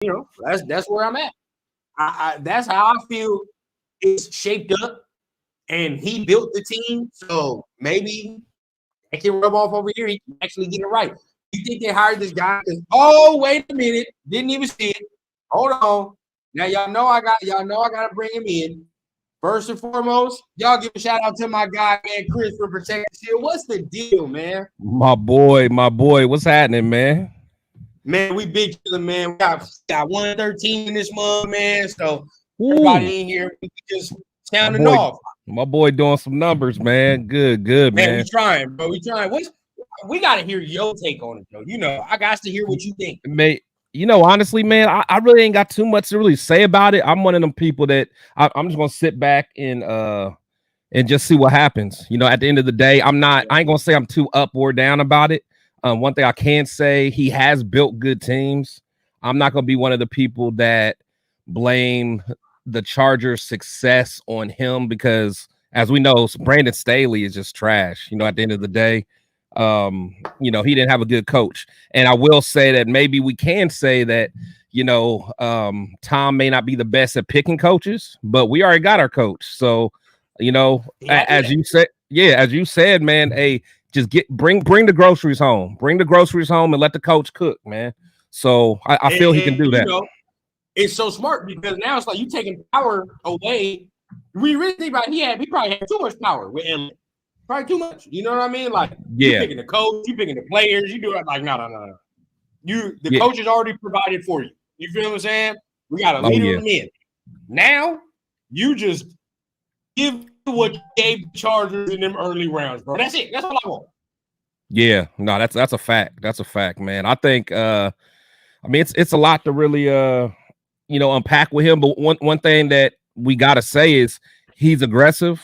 that's where I'm at. That's how I feel it's shaped up, and he built the team. So maybe I can rub off over here. He can actually get it right. You think they hired this guy? Oh, wait a minute. Didn't even see it. Hold on. Now y'all know I got to bring him in. First and foremost, y'all give a shout out to my guy, man, Chris, for protecting shit. What's the deal, man? My boy, what's happening, man? Man, we big chilling, man. We got 113 in this month, man. So everybody in here, we just sounding off. My boy doing some numbers, man. Good, man. We trying, bro. We trying. We got to hear your take on it, though. You know, I got to hear what you think. Mate, you know, honestly, man, I really ain't got too much to really say about it. I'm one of them people that I'm just gonna sit back and just see what happens. You know, at the end of the day, I ain't gonna say I'm too up or down about it. One thing I can say, he has built good teams. I'm not gonna be one of the people that blame the Chargers' success on him because, as we know, Brandon Staley is just trash. You know, at the end of the day. You know, he didn't have a good coach. And I will say that maybe we can say that, you know, Tom may not be the best at picking coaches, but we already got our coach. So, you know, as you said, man, hey, just bring the groceries home. Bring the groceries home and let the coach cook, man. So I feel he can do that. You know, it's so smart because now it's like you taking power away. We really think about he probably had too much power with LA. Probably too much. You know what I mean? Like, you picking the coach, you picking the players, you do it like, no. The coach is already provided for you. You feel what I'm saying? We got a leader of men. Now, you just give what you gave the Chargers in them early rounds, bro. That's it. That's all I want. Yeah, no, that's a fact. That's a fact, man. I think I mean it's a lot to really you know, unpack with him. But one thing that we gotta say is he's aggressive.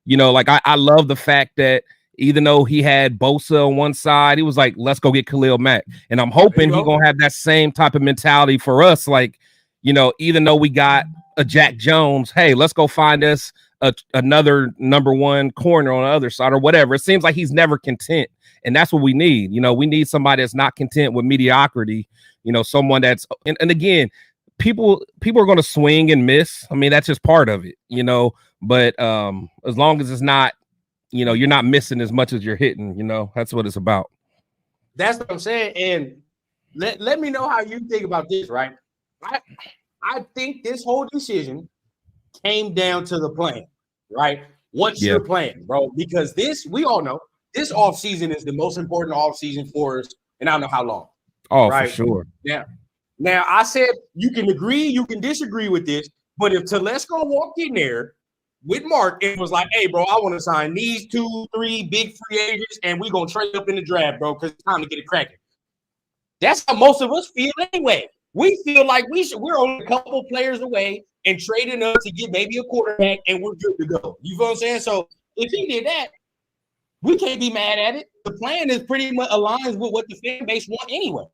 You know, like I love the fact that even though he had Bosa on one side, he was like, let's go get Khalil Mack. And I'm hoping he's going to have that same type of mentality for us. Like, you know, even though we got a Jack Jones, hey, let's go find us another number one corner on the other side or whatever. It seems like he's never content. And that's what we need. You know, we need somebody that's not content with mediocrity. You know, someone that's and again, people are going to swing and miss. I mean, that's just part of it, you know. But as long as it's not, you know, you're not missing as much as you're hitting, you know, that's what it's about. That's what I'm saying. And let me know how you think about this, right? I think this whole decision came down to the plan, right? What's your plan, bro? Because we all know this offseason is the most important offseason for us, and I don't know how long. Oh, right? For sure. Yeah. Now, I said you can agree, you can disagree with this, but if Telesco walked in there with Mark and was like, hey, bro, I want to sign these 2-3 big free agents, and we're going to trade up in the draft, bro, because it's time to get it cracking. That's how most of us feel anyway. We feel like we're only a couple players away and trading up to get maybe a quarterback, and we're good to go. You feel what I'm saying? So if he did that, we can't be mad at it. The plan is pretty much aligns with what the fan base want anyway.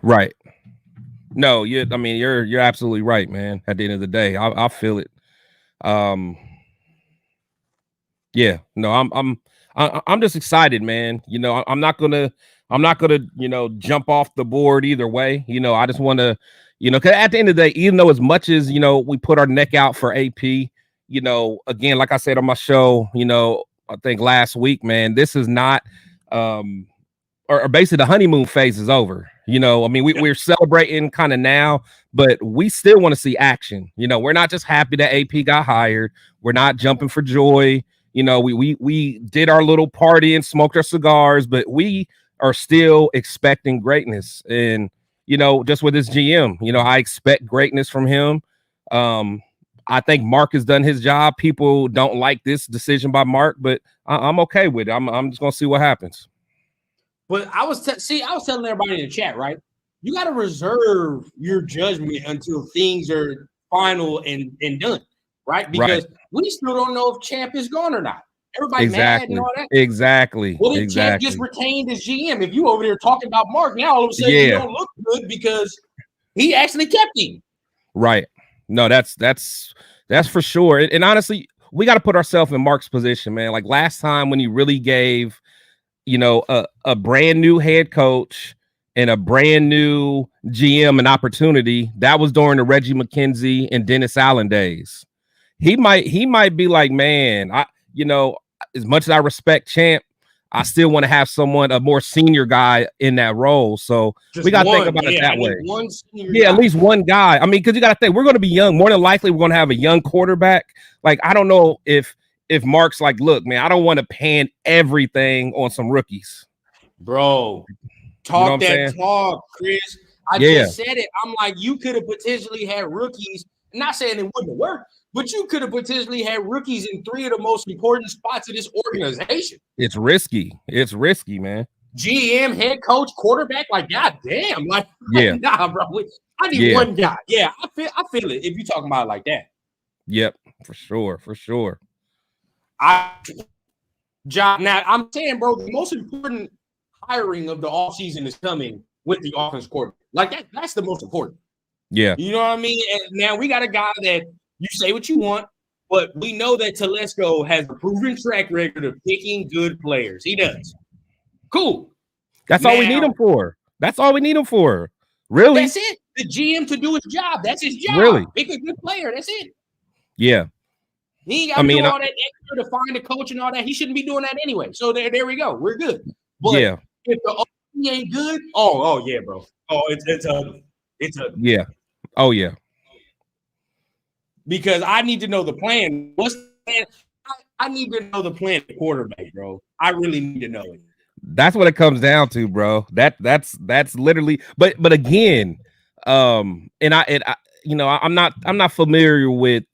Right. No, I mean, you're absolutely right, man. At the end of the day, I feel it. Yeah, no, I'm just excited, man. You know, I'm not gonna, you know, jump off the board either way. You know, I just want to, you know, because at the end of the day, even though as much as, you know, we put our neck out for AP, you know, again, like I said on my show, you know, I think last week, man, this is not, or basically the honeymoon phase is over. You know, I mean, we're celebrating kind of now, but we still want to see action. You know, we're not just happy that AP got hired. We're not jumping for joy. You know, we did our little party and smoked our cigars, but we are still expecting greatness. And, you know, just with this GM, you know, I expect greatness from him. I think Mark has done his job. People don't like this decision by Mark, but I'm okay with it. I'm just going to see what happens. But I was telling everybody in the chat, right? You got to reserve your judgment until things are final and done, right? Because we still don't know if Champ is gone or not. Everybody mad and all that. Exactly. Well, if Champ gets retained as GM, if you over there talking about Mark, now all of a sudden you don't look good because he actually kept him. Right. No, that's for sure. And honestly, we got to put ourselves in Mark's position, man. Like last time when he really gave, you know, a brand new head coach and a brand new GM an opportunity, that was during the Reggie McKenzie and Dennis Allen days. He might be like, man, as much as I respect Champ, I still want to have a more senior guy in that role. So we got to think about it that way. At least one guy. I mean, because you got to think we're going to be young. More than likely, we're going to have a young quarterback. Like, I don't know if Mark's like, look, man, I don't want to pan everything on some rookies. Bro, talk talk, Chris. I just said it. I'm like, you could have potentially had rookies. I'm not saying it wouldn't have worked, but you could have potentially had rookies in 3 of the most important spots of this organization. It's risky. It's risky, man. GM, head coach, quarterback, like, goddamn. Like, nah, bro. I need one guy. Yeah, I feel it if you're talking about it like that. Yep, for sure. Now, I'm saying, bro, the most important hiring of the offseason is coming with the offense coordinator. Like, that's the most important. Yeah. You know what I mean? And now we got a guy that you say what you want, but we know that Telesco has a proven track record of picking good players. He does. Cool. That's all we need him for. Really? That's it. The GM to do his job. That's his job. Really? Pick a good player. That's it. Yeah. He ain't got to do all that extra to find a coach and all that. He shouldn't be doing that anyway. So there we go. We're good. But if the OC ain't good, oh yeah, bro. Oh, it's ugly. It's ugly. Yeah. Oh yeah. Because I need to know the plan. What's the plan? I need to know the plan of the quarterback, bro. I really need to know it. That's what it comes down to, bro. That's literally. But again, I'm not familiar with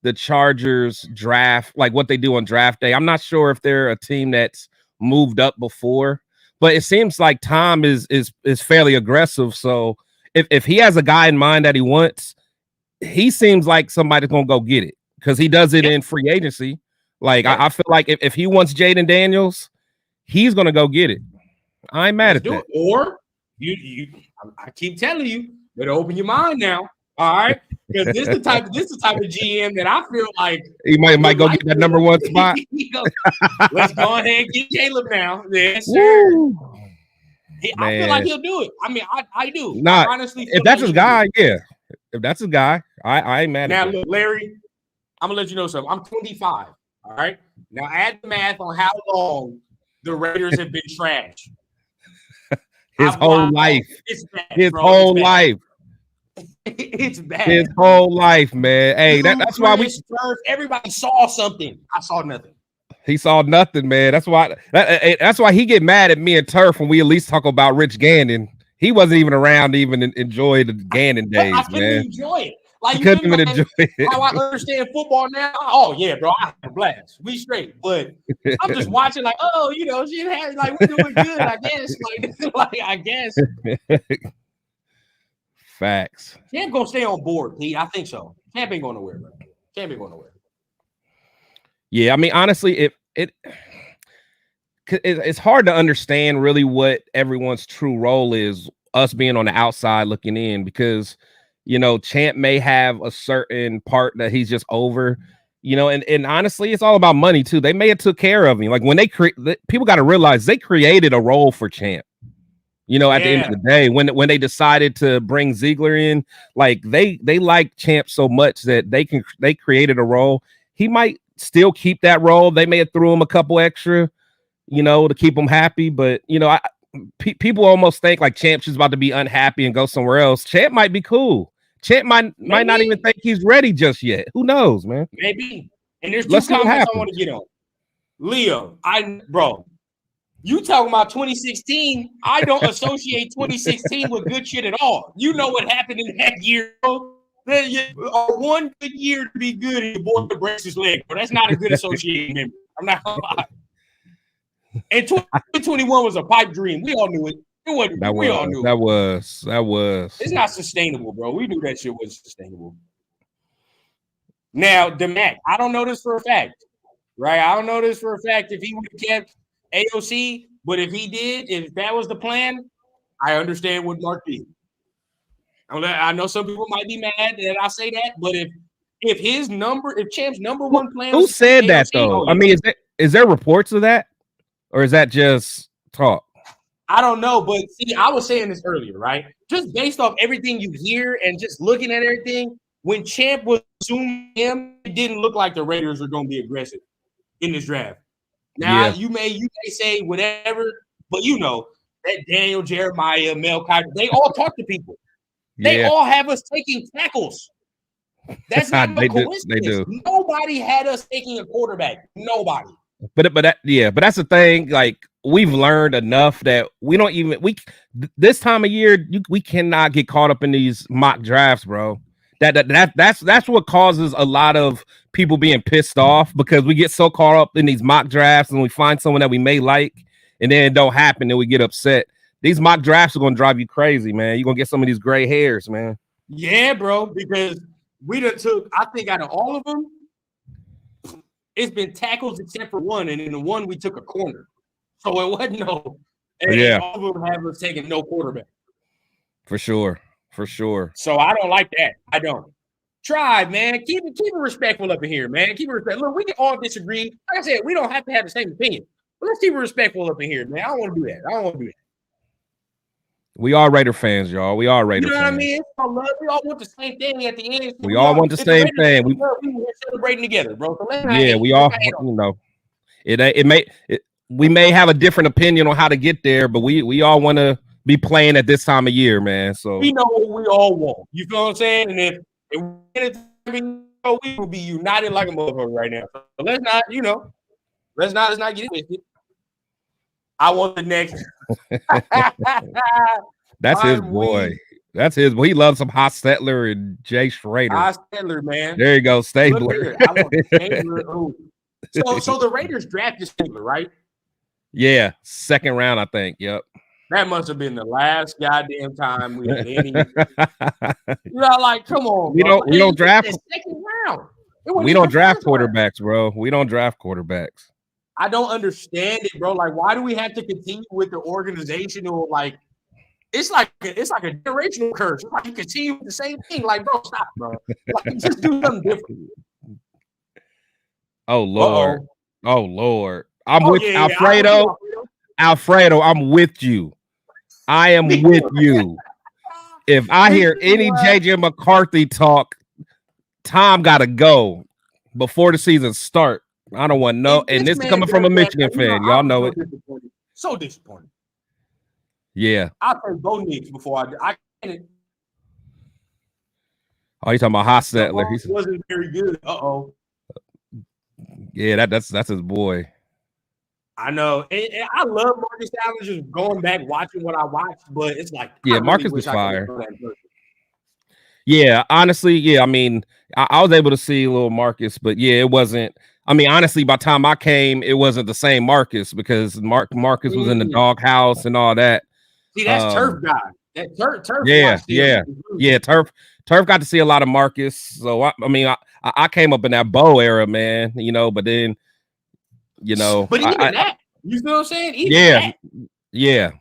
the Chargers draft, like what they do on draft day. I'm not sure if they're a team that's moved up before, but it seems like Tom is fairly aggressive. So if he has a guy in mind that he wants, he seems like somebody's gonna go get it because he does it in free agency. Like I feel like if he wants Jaden Daniels, he's gonna go get it. I ain't mad at that. Or I keep telling you, better open your mind now. All right, because this is the type of GM that I feel like he might go get that number 1 spot. Let's go ahead and get Caleb now. Yes, sir. I feel like he'll do it. I mean, I do. Not honestly. If that's his guy, yeah. If that's his guy, I ain't mad at that. Now, look, Larry, I'm gonna let you know something. I'm 25. All right. Now add the math on how long the Raiders have been trash. His whole life. It's bad, his bro. whole life. It's bad. His whole life, man. Hey, that's why everybody saw something. I saw nothing. He saw nothing, man. That's why he get mad at me and Turf when we at least talk about Rich Gannon. He wasn't even around to even enjoy the Gannon days, I couldn't man. Enjoy it. Like you couldn't even enjoy it. How I understand football now. Oh yeah, bro. I had a blast. We straight. But I'm just watching like, shit has like we're doing good, I guess. Like I guess. Facts. Champ gonna stay on board, Pete. I think so. Champ ain't going nowhere, bro. Champ ain't going nowhere. Yeah, I mean, honestly, it's hard to understand really what everyone's true role is, us being on the outside looking in, because, Champ may have a certain part that he's just over, and honestly, it's all about money too. They may have took care of him. Like when people got to realize they created a role for Champ. At the end of the day, when they decided to bring Ziegler in, like they like Champ so much that they created a role. He might still keep that role. They may have threw him a couple extra, to keep him happy. But people almost think like Champ's just about to be unhappy and go somewhere else. Champ might be cool. Champ might not even think he's ready just yet. Who knows, man? Maybe. And there's two comments I want to get on. Leo, bro. You talking about 2016? I don't associate 2016 with good shit at all. You know what happened in that year, bro? One good year to be good, and your boy breaks his leg, but that's not a good associated memory. I'm not gonna lie. And 2021 was a pipe dream. We all knew it. It wasn't. We all knew that was. It's not sustainable, bro. We knew that shit wasn't sustainable. Now, DeMac, I don't know this for a fact, right? I don't know this for a fact if he would have kept AOC, but if that was the plan, I understand what Mark did. I know some people might be mad that I say that, but if Champ's number one plan, who said that though? I mean, is there reports of that, or is that just talk? I don't know, but see, I was saying this earlier, right? just based off everything you hear and just looking at everything, when Champ was assuming him, it didn't look like the Raiders were going to be aggressive in this draft. Now you may say whatever, but you know that Daniel Jeremiah, Mel Kiper, they all talk to people. They all have us taking tackles. That's not a coincidence. They do. Nobody had us taking a quarterback. Nobody. But that's the thing. Like, we've learned enough that we don't even this time of year we cannot get caught up in these mock drafts, bro. That's what causes a lot of people being pissed off, because we get so caught up in these mock drafts and we find someone that we may like and then it don't happen and we get upset. These mock drafts are gonna drive you crazy, man. You're gonna get some of these gray hairs, man. Yeah, bro, because we done took, I think out of all of them, it's been tackles except for one, and in the one we took a corner. So it wasn't no. And all of them have us taking no quarterback. For sure. So I don't like that. I don't. Try, man. Keep it respectful up in here, man. Keep it respectful. Look, we can all disagree. Like I said, we don't have to have the same opinion. But let's keep it respectful up in here, man. I don't want to do that. We are Raider fans, y'all. We are Raider fans. You know what I mean? We all want the same thing at the end. We all want the same thing. We were celebrating together, bro. So we all, you know, we may have a different opinion on how to get there, but we all want to be playing at this time of year, man. So we know what we all want. You feel what I'm saying? And if we will be united like a motherfucker right now. So let's not, you know, let's not get it. I want the next. That's his boy. That's his boy. He loves some Hostetler and Jay Schrader. Hostetler, man. There you go, Stabler. I want Stabler. So the Raiders drafted Stabler, right? Yeah, second round, I think. Yep. That must have been the last goddamn time we had any. You know, like, come on, bro. We don't draft. Second round. We don't draft quarterbacks, bro. We don't draft quarterbacks. I don't understand it, bro. Like, why do we have to continue with the organizational? Like, it's like a generational curse. It's like you continue with the same thing. Like, bro, stop, bro. Like, just do something different. Oh Lord. Uh-oh. Oh Lord. I'm with Alfredo. Alfredo, I'm with you. I am with you. If I hear any JJ McCarthy talk, Tom gotta go before the season start. I don't want and this is coming from a Michigan fan. Y'all know it. So disappointed. Yeah. I'll take both Knicks before I can't. Oh, you talking about Hostetler? He wasn't very good. Yeah, that's his boy. I know. And I love Marcus Allen, just going back, watching what I watched, but it's like, Marcus was fire. Yeah, honestly, yeah. I mean, I was able to see a little Marcus, but yeah, it wasn't. I mean, honestly, by the time I came, it wasn't the same Marcus, because Marcus was in the doghouse and all that. See, that's Turf guy. That Turf. Yeah. Turf got to see a lot of Marcus. So I mean, I came up in that Bo era, man. You know, but then, you know, but even that, you feel what I'm saying? Yeah.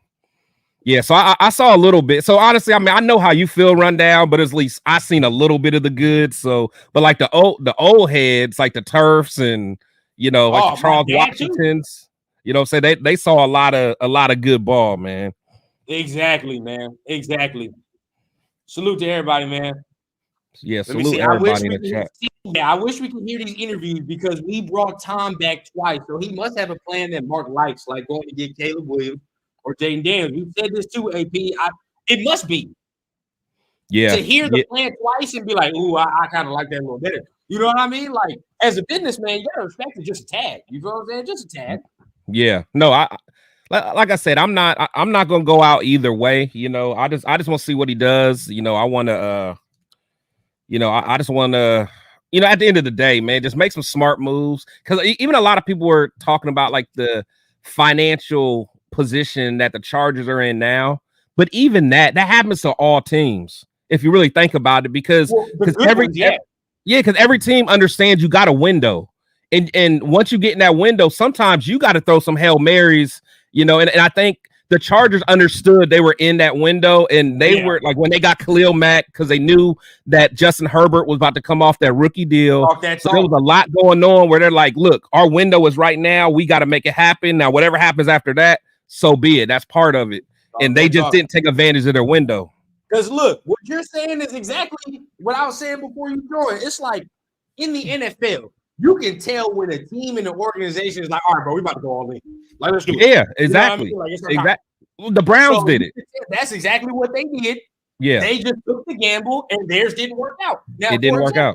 So I saw a little bit. So honestly, I mean, I know how you feel, Rundown, but at least I seen a little bit of the good. So, but like the old heads, like the Turfs and, you know, like the Charles Washingtons, you know, say they saw a lot of good ball, man. Exactly, man. Exactly. Salute to everybody, man. Yeah, salute everybody in the chat. I wish we could hear these interviews, because we brought Tom back twice. So he must have a plan that Mark likes, like going to get Caleb Williams or Jaden Daniels. You said this too, AP. It must be. Yeah. To hear the plan twice and be like, ooh, I kind of like that a little better. You know what I mean? Like, as a businessman, you gotta respect it just a tad. You know what I'm saying? Just a tad. Yeah. No, like I said, I'm not gonna go out either way. You know, I just want to see what he does. You know, I want to you know, I just want to, you know, at the end of the day, man, just make some smart moves. Because even a lot of people were talking about like the financial position that the Chargers are in now. But even that happens to all teams, if you really think about it, because every team understands you got a window. And once you get in that window, sometimes you got to throw some Hail Marys, you know, and I think the Chargers understood they were in that window, and they were like, when they got Khalil Mack, because they knew that Justin Herbert was about to come off that rookie deal. So there was a lot going on where they're like, look, our window is right now. We got to make it happen. Now, whatever happens after that, so be it. That's part of it. And they just didn't take advantage of their window. Because look, what you're saying is exactly what I was saying before you joined. It's like in the NFL, you can tell when a team and the organization is like, all right, bro, we about to go all in. Like, let's do it. Yeah, exactly. You know what I mean? Like, exactly. The Browns did it. That's exactly what they did. Yeah. They just took the gamble and theirs didn't work out. Now, it didn't work out.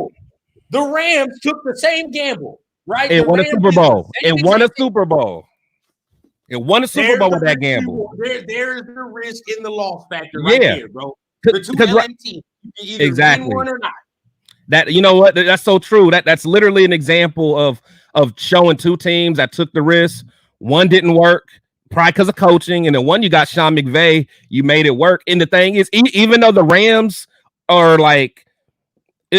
The Rams took the same gamble, right? It won a Super Bowl. It won a Super Bowl. It won a Super Bowl with that gamble. There is the risk in the loss factor right there, bro. The two LA teams, you can either exactly. win one or not. That, you know what? That's so true. That's literally an example of showing two teams that took the risk. One didn't work, probably because of coaching, and then one you got Sean McVay, you made it work. And the thing is, even though the Rams are like,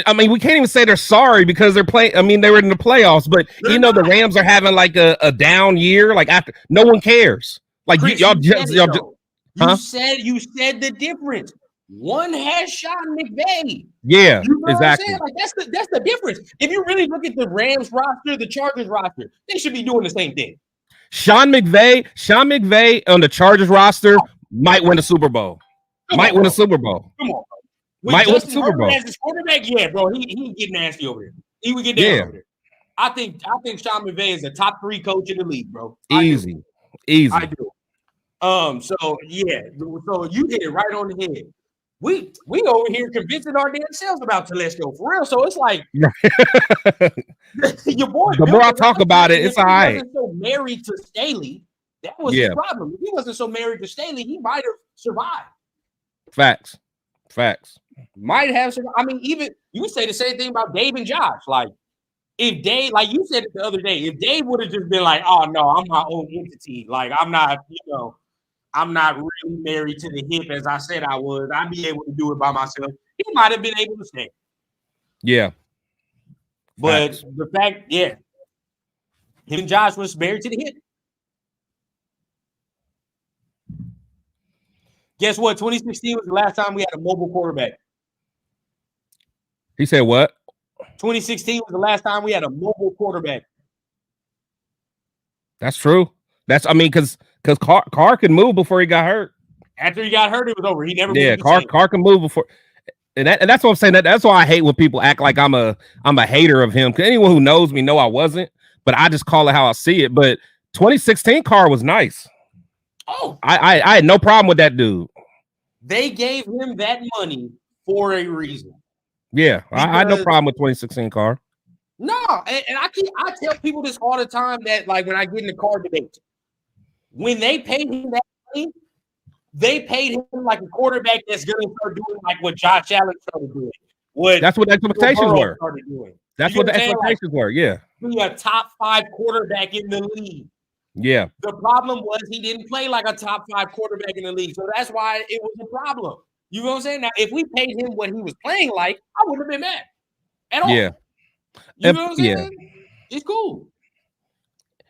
I mean, we can't even say they're sorry because they're playing. I mean, they were in the playoffs, but you know, the Rams are having like a down year. Like after, no one cares. Like Chris, you said the difference. One has Sean McVay. Yeah, you know exactly. Like that's the difference. If you really look at the Rams roster, the Chargers roster, they should be doing the same thing. Sean McVay on the Chargers roster might win the Super Bowl. Win a Super Bowl. Come on. Might win the Super Bowl. As his quarterback, yeah, bro. He get nasty over here. He would get down over there. I think Sean McVay is a top 3 coach in the league, bro. Easy. I do. So yeah, so you hit it right on the head. We over here convincing our damn selves about Telesco for real. So it's like your boy. The more I talk about it, it's all right. He wasn't so married to Staley. That was the problem. If he wasn't so married to Staley, he might have survived. Facts. Might have survived. I mean, even you would say the same thing about Dave and Josh. Like, if Dave, like you said it the other day, if Dave would have just been like, "Oh no, I'm my own entity. Like, I'm not, I'm not really married to the hip as I said I was. I'd be able to do it by myself." He might have been able to stay. Yeah. But the fact, him and Josh was married to the hip. Guess what? 2016 was the last time we had a mobile quarterback. He said what? 2016 was the last time we had a mobile quarterback. That's true. Because Carr could move before he got hurt. After he got hurt, it was over. He never. Yeah, Carr can move before, and that's what I'm saying. That's why I hate when people act like I'm a hater of him. Because anyone who knows me know I wasn't, but I just call it how I see it. But 2016 Carr was nice. Oh, I had no problem with that dude. They gave him that money for a reason. Yeah, I had no problem with 2016 Carr. No, and I tell people this all the time that like when I get in the car debate, when they paid him that money, they paid him like a quarterback that's going to start doing like what Josh Allen started doing. That's what the expectations were. That's what the expectations were. Yeah, be a top 5 quarterback in the league. Yeah. The problem was he didn't play like a top 5 quarterback in the league, so that's why it was a problem. You know what I'm saying? Now, if we paid him what he was playing like, I wouldn't have been mad at all. Yeah. You know what I'm saying? It's cool.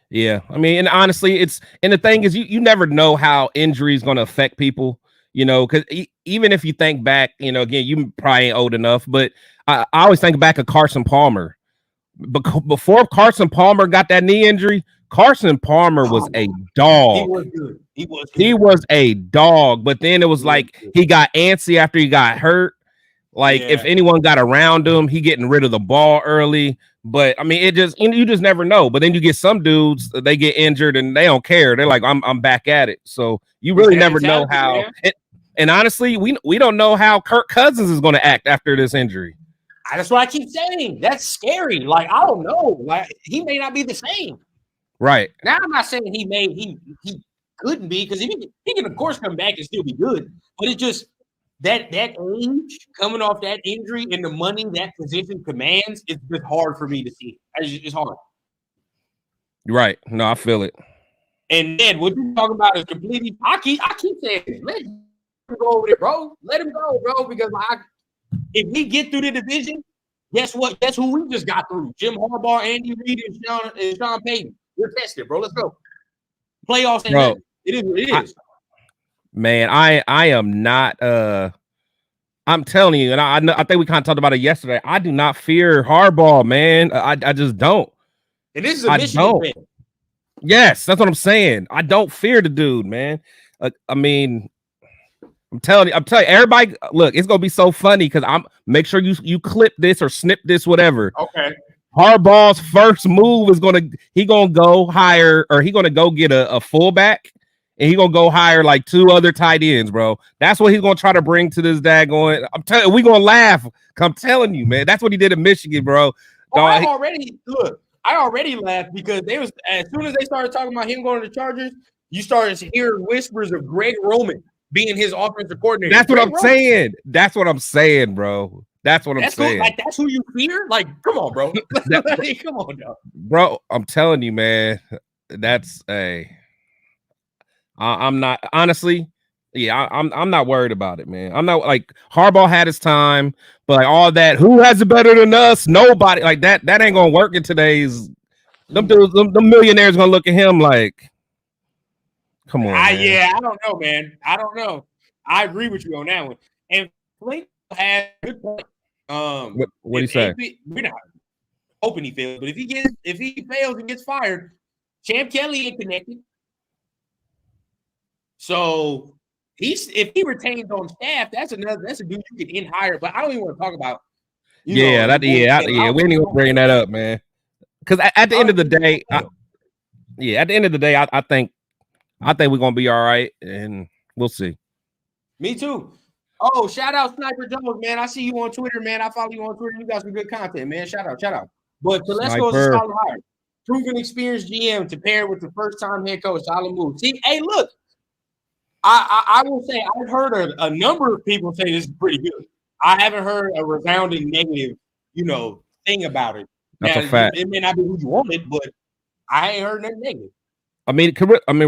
Yeah. I mean, and honestly, and the thing is, you never know how injury is going to affect people, because even if you think back, again, you probably ain't old enough, but I always think back of Carson Palmer. But before Carson Palmer got that knee injury, Carson Palmer was a dog. He was good. He was a dog. But then it was like he got antsy after he got hurt. Like if anyone got around him, he getting rid of the ball early. But I mean, you just never know. But then you get some dudes, they get injured and they don't care. They're like, I'm back at it. So you really never know how. And honestly, we don't know how Kirk Cousins is going to act after this injury. That's what I keep saying. That's scary. Like, I don't know. Like, he may not be the same. Right. Now, I'm not saying he couldn't be, because he can, of course, come back and still be good. But it's just that age coming off that injury and the money that position commands, it's just hard for me to see. It's hard. Right. No, I feel it. And then what you're talking about is completely. I keep saying it. Let him go over there, bro. Let him go, bro. Because if we get through the division, guess what? Guess who we just got through? Jim Harbaugh, Andy Reid, and Sean Payton. We're tested, bro. Let's go. Playoffs ain't nothing. It is what it is. Man, I am not. I'm telling you, and I think we kind of talked about it yesterday. I do not fear Harbaugh, man. I just don't. And this is a Michigan fan. Yes, that's what I'm saying. I don't fear the dude, man. I mean, I'm telling you, everybody, look, it's gonna be so funny because make sure you clip this or snip this, whatever. Okay. Harbaugh's first move is he gonna go hire, or he gonna go get a fullback, and he gonna go hire like 2 other tight ends, bro. That's what he's gonna try to bring to this daggone. I'm telling you, we gonna laugh. I'm telling you, man. That's what he did in Michigan, bro. Oh, I already laughed because as soon as they started talking about him going to the Chargers, you started hearing whispers of Greg Roman being his offensive coordinator. That's what I'm saying. That's what I'm saying, bro. That's what I'm saying. Like, that's who you fear? Like, come on, bro. Come on, dog. Bro, I'm telling you, man. That's I'm not honestly. Yeah, I'm not worried about it, man. I'm not like Harbaugh had his time, but like all that, who has it better than us? Nobody. Like that ain't gonna work in today's. Them dudes, them millionaires gonna look at him like, come on. Yeah, I don't know, man. I don't know. I agree with you on that one. And Flink had a good point. What do you say? We're not hoping he fails, but if he fails and gets fired, Champ Kelly ain't connected. So if he retains on staff, that's a dude you can hire. But I don't even want to talk about. We ain't even bringing that up, man. Because at the end of the day, I think we're gonna be all right, and we'll see. Me too. Oh, shout out Sniper Jones, man. I see you on Twitter, man. I follow you on Twitter. You got some good content, man. Shout out. But Telesco is a solid hire. Proven experienced GM to pair with the first-time head coach. Solid move. See, hey, look. I will say I've heard a number of people say this is pretty good. I haven't heard a resounding negative, thing about it. That's a fact. It may not be who you wanted, but I ain't heard nothing negative. I mean,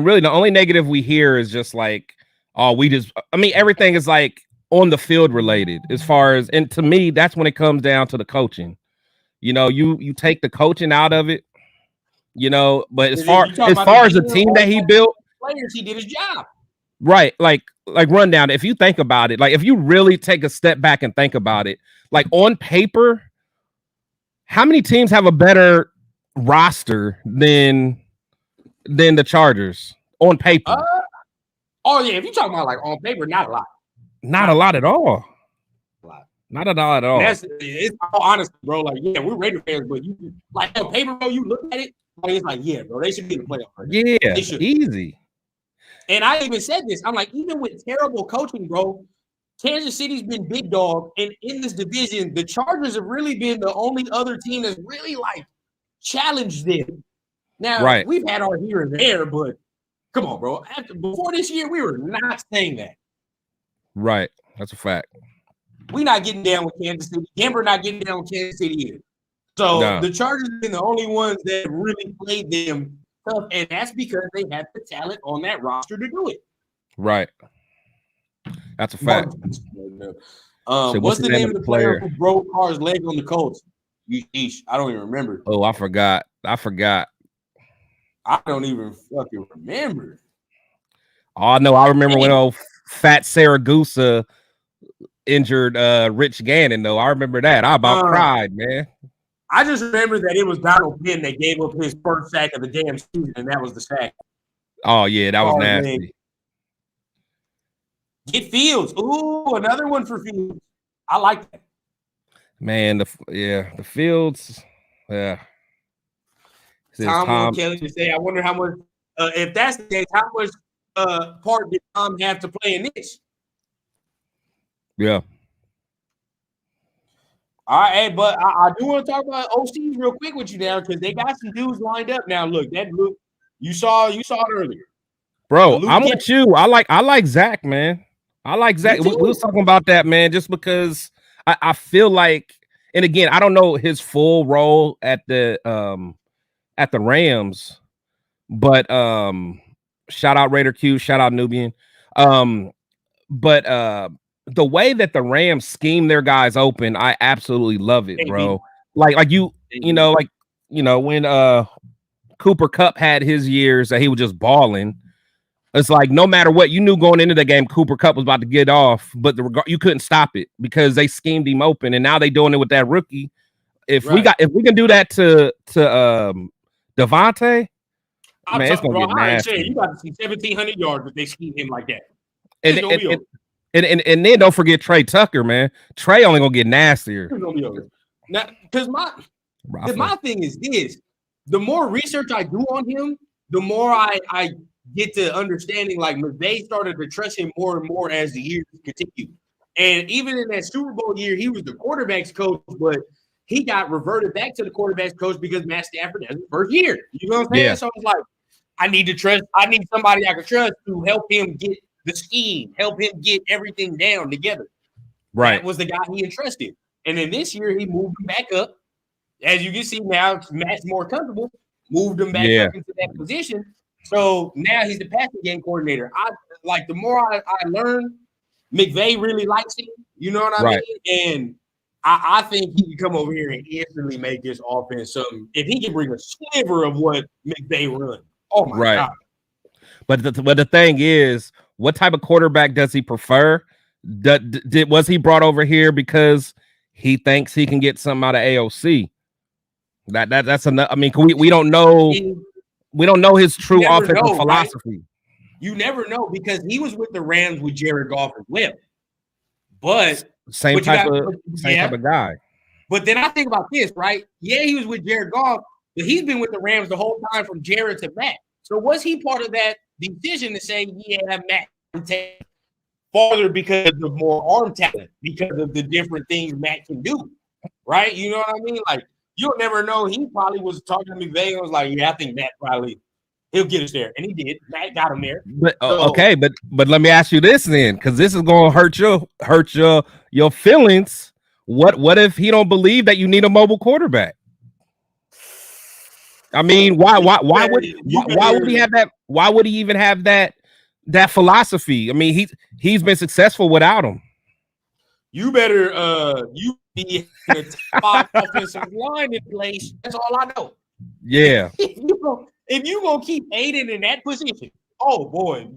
really, the only negative we hear is just like, everything is like on the field related as far as, and to me, that's when it comes down to the coaching. You take the coaching out of it, but as far as the team that he built, players, he did his job. Right, like rundown. If you think about it, like if you really take a step back and think about it, like on paper, how many teams have a better roster than the Chargers on paper? If you're talking about like on paper, not a lot. Not a lot at all. Not at all. It's all honest, bro. Like, yeah, we're Raider fans, but you like on paper, bro. You look at it, like it's like, yeah, bro, they should be in the playoffs. Right? Yeah, easy. And I even said this. I'm like, even with terrible coaching, bro, Kansas City's been big dog. And in this division, the Chargers have really been the only other team that's really like challenged them. Now, We've had our here and there, but come on, bro. Before this year, we were not saying that. Right. That's a fact. We're not getting down with Kansas City. Denver not getting down with Kansas City either. So the Chargers have been the only ones that really played them tough, and that's because they had the talent on that roster to do it. Right. That's a fact. What's the name of the player who broke Carr's leg on the Colts? I don't even remember. Oh, I forgot. I don't even fucking remember. Oh, no, I remember when old Fat Saragusa injured Rich Gannon, though. I remember that. I about cried, man. I just remember that it was Donald Penn that gave up his first sack of the damn season, and that was the sack. Oh, yeah, that was nasty. Man. Get Fields. Ooh, another one for Fields. I like that. Man, the Fields. Yeah. Tom Kelly to say, I wonder how much, if that's the case, how much part did Tom have to play in this? Yeah. All right, but I do want to talk about OCs real quick with you now because they got some dudes lined up now. Look, you saw it earlier, bro. I'm with you. I like Zach, man. I like Zach. We was talking about that, man, just because I feel like, and again, I don't know his full role at the Rams, but shout out Raider Q, shout out Nubian. But the way that the Rams scheme their guys open, I absolutely love it, bro. Like when Cooper Kupp had his years that he was just balling. It's like no matter what, you knew going into the game, Cooper Kupp was about to get off, but you couldn't stop it because they schemed him open, and now they doing it with that rookie. If we can do that to Devontae, man, it's gonna get nasty. You got to see 1,700 yards if they scheme him like that. And then don't forget Trey Tucker, man. Trey only gonna get nastier. Now, because my thing is this: the more research I do on him, the more I get to understanding. Like McVay started to trust him more and more as the years continued. And even in that Super Bowl year, he was the quarterback's coach, but he got reverted back to the quarterback's coach because Matt Stafford has his first year. You know what I'm saying? Yeah. So I was like, I need somebody I can trust to help him get the scheme, help him get everything down together. Right. That was the guy he entrusted. And then this year he moved him back up. As you can see now, Matt's more comfortable, moved him back up into that position. So now he's the passing game coordinator. The more I learn, McVay really likes him. You know what I mean? And I think he can come over here and instantly make this offense something. If he can bring a sliver of what McVay runs, oh my God. But the thing is, what type of quarterback does he prefer? Was he brought over here because he thinks he can get something out of AOC? That's enough. I mean, we don't know. We don't know his true offensive philosophy. Right? You never know because he was with the Rams with Jared Goff as well. But same type of guy. But then I think about this, right? Yeah, he was with Jared Goff, but he's been with the Rams the whole time from Jared to Matt. So was he part of that decision to say, yeah, Matt can take farther because of more arm talent, because of the different things Matt can do, right? You know what I mean? Like, you'll never know. He probably was talking to McVay and was like, yeah, I think Matt he'll get us there. And he did. Matt got him there. But okay, but let me ask you this then, because this is going to hurt your feelings. What if he don't believe that you need a mobile quarterback? I mean, why would he have that? Why would he even have that philosophy? I mean, he's been successful without him. You better you be a top offensive line in place. That's all I know. Yeah. If you gonna keep Aiden in that position, oh boy,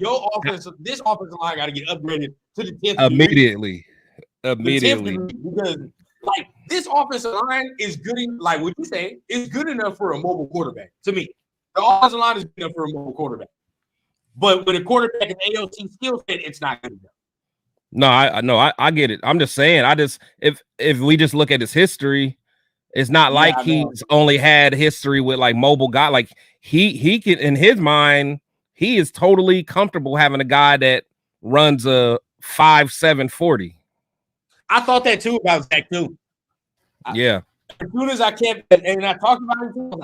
this offensive line got to get upgraded to the 10th immediately. Because like this offensive line is good. Like what you say, is good enough for a mobile quarterback. To me, the offensive line is good enough for a mobile quarterback. But with a quarterback in AOC skill set, it's not good enough. No, I get it. I'm just saying, if we just look at his history, it's not like he's only had history with like mobile guy. Like he can, in his mind, he is totally comfortable having a guy that runs a 5.7 40. I thought that too about Zach too. Yeah. As soon as I kept and I talked about him too,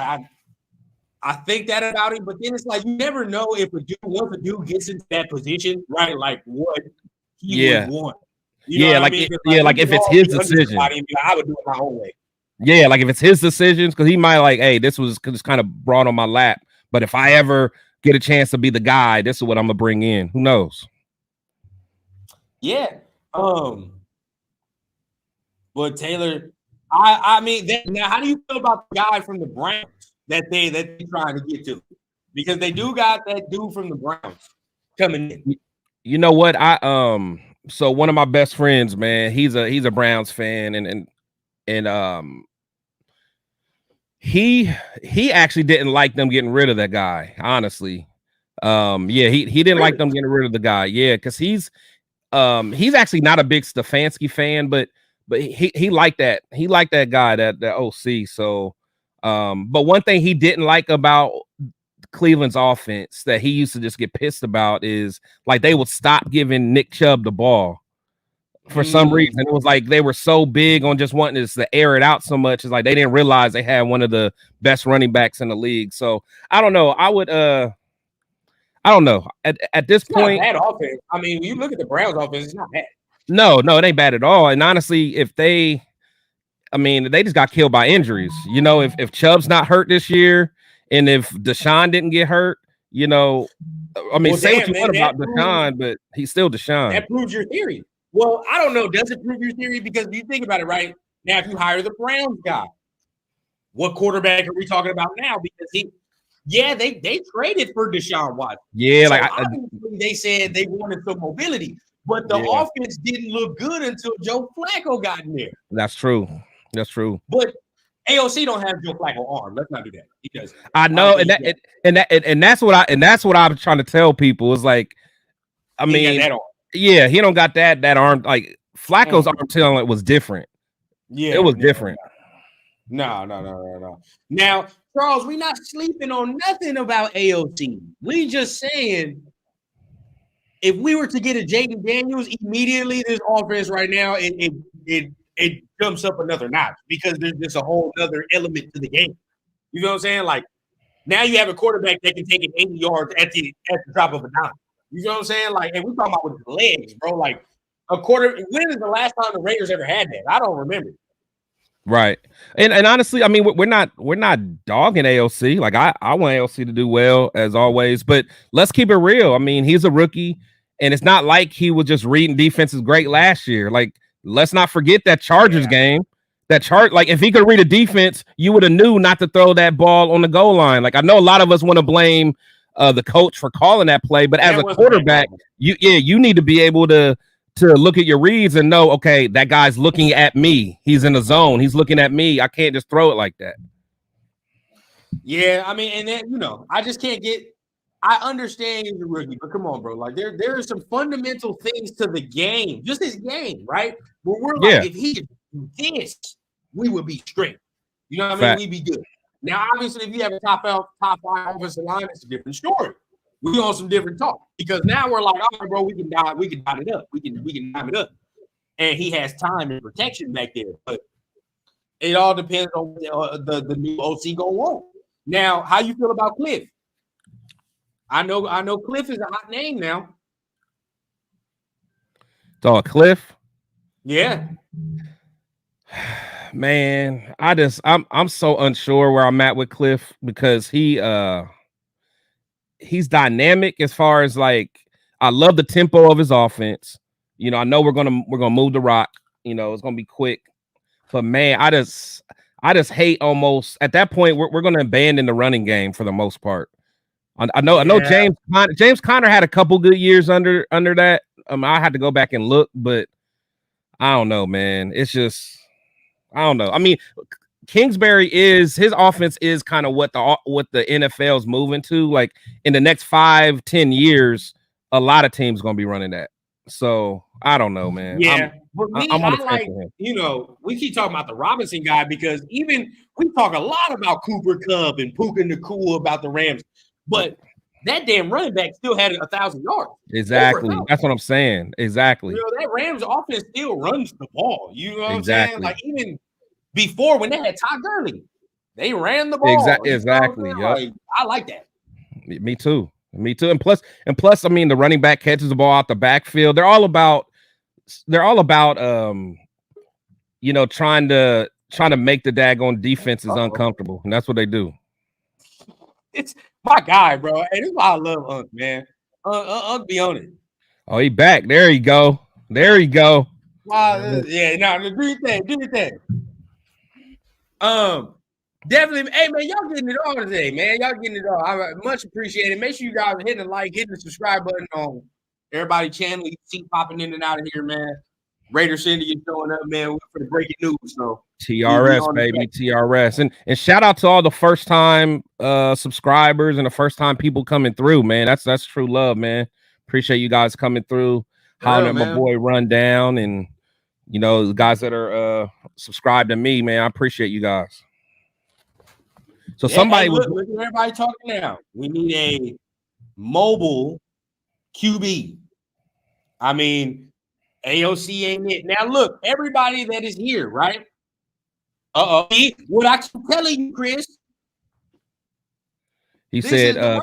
I think that about him, but then it's like you never know if once a dude gets into that position, right? Like what he would want. You know like if it's his decision, I would do it my own way. Yeah, like if it's his decisions, because he might like, hey, this was just kind of brought on my lap. But if I ever get a chance to be the guy, this is what I'm gonna bring in. Who knows? Yeah. But Taylor, I mean, now how do you feel about the guy from the Browns that they're trying to get to? Because they do got that dude from the Browns coming in. You know what? So one of my best friends, man, he's a Browns fan, and he actually didn't like them getting rid of that guy, honestly. He didn't like them getting rid of the guy. Yeah, because he's actually not a big Stefanski fan, but he liked that. He liked that guy, that OC. So but one thing he didn't like about Cleveland's offense that he used to just get pissed about is like they would stop giving Nick Chubb the ball. For some reason, it was like they were so big on just wanting to air it out so much. It's like they didn't realize they had one of the best running backs in the league. So I don't know. I don't know. At this point, not bad offense. I mean, when you look at the Browns offense, it's not bad. No, it ain't bad at all. And honestly, they just got killed by injuries. You know, if Chubb's not hurt this year, and if Deshaun didn't get hurt, you know, I mean, say what you want about Deshaun, but he's still Deshaun. That proves your theory. Well, I don't know. Does it prove your theory? Because you think about it, right? Now, if you hire the Browns guy, what quarterback are we talking about now? Because they traded for Deshaun Watson. Yeah, so obviously they said they wanted some mobility, but the offense didn't look good until Joe Flacco got in there. That's true. But AOC don't have Joe Flacco arm. Let's not do that. He does. I know, and that's what I'm trying to tell people is like, I mean, Yeah, he don't got that arm. Like Flacco's arm talent was different. Yeah, it was different. No. Now, Charles, we're not sleeping on nothing about AOC. We just saying if we were to get a Jaden Daniels immediately, this offense right now, it jumps up another notch because there's just a whole other element to the game. You know what I'm saying? Like now you have a quarterback that can take it 80 yards at the drop of a dime. You know what I'm saying? Like, and we're talking about with his legs, bro. Like a quarter. When is the last time the Raiders ever had that? I don't remember. Right. And honestly, I mean, we're not dogging AOC. Like I want AOC to do well as always, but let's keep it real. I mean, he's a rookie, and it's not like he was just reading defenses great last year. Like, let's not forget that Chargers game. Like if he could read a defense, you would have knew not to throw that ball on the goal line. Like I know a lot of us want to blame the coach for calling that play, but as a quarterback, you need to be able to look at your reads and know, okay, that guy's looking at me. He's in the zone. He's looking at me. I can't just throw it like that. Yeah, I mean, and then, I just can't get – I understand he's a rookie, but come on, bro. Like, there are some fundamental things to the game, just his game, right? Where we're like, if he could do this, we would be straight. You know what I mean? We'd be good. Now, obviously, if you have a top 5 offensive line, it's a different story. We on some different talk because now we're like, all right, bro, we can dot it up. We can dime it up. And he has time and protection back there. But it all depends on the new OC gonna want. Now, how you feel about Cliff? I know Cliff is a hot name now. So Cliff? Yeah. Man, I'm so unsure where I'm at with Cliff because he's dynamic as far as like I love the tempo of his offense. I know we're gonna move the rock. It's gonna be quick. But man, I just hate almost at that point we're gonna abandon the running game for the most part. I know James Conner had a couple good years under that. I had to go back and look, but I don't know, man. It's just I don't know. I mean, Kingsbury his offense is kind of what the NFL is moving to. Like in the next 5-10 years, a lot of teams gonna be running that. So I don't know, man. Yeah, but me, I like we keep talking about the Robinson guy because even we talk a lot about Cooper Kupp and Puka Nacua about the Rams, but that damn running back still had 1,000 yards. Exactly, that's what I'm saying. Exactly. That Rams offense still runs the ball. You know what I'm saying? Like even before when they had Todd Gurley, they ran the ball. Exactly. Like, I like that. Me too. And plus, I mean, the running back catches the ball out the backfield. They're all about trying to make the daggone defenses uncomfortable, and that's what they do. It's my guy, bro. And this is why I love Unc, man. Unc be on it. Oh, he back. There you go. Wow, yeah, no, do your thing. Definitely, hey man, y'all getting it all today, man. Y'all getting it all. I much appreciate it. Make sure you guys are hitting the like, hitting the subscribe button on everybody's channel. You see popping in and out of here, man. Raider Cindy is showing up, man, for the breaking news. So TRS, baby, TRS. And shout out to all the first time subscribers and the first time people coming through, man. That's true love, man. Appreciate you guys coming through, hollering at my boy Rundown, and the guys that are subscribed to me, man. I appreciate you guys. So look at everybody talking now. We need a mobile QB. I mean, AOC ain't it. Now look, everybody that is here, right? What I keep telling you, Chris. He said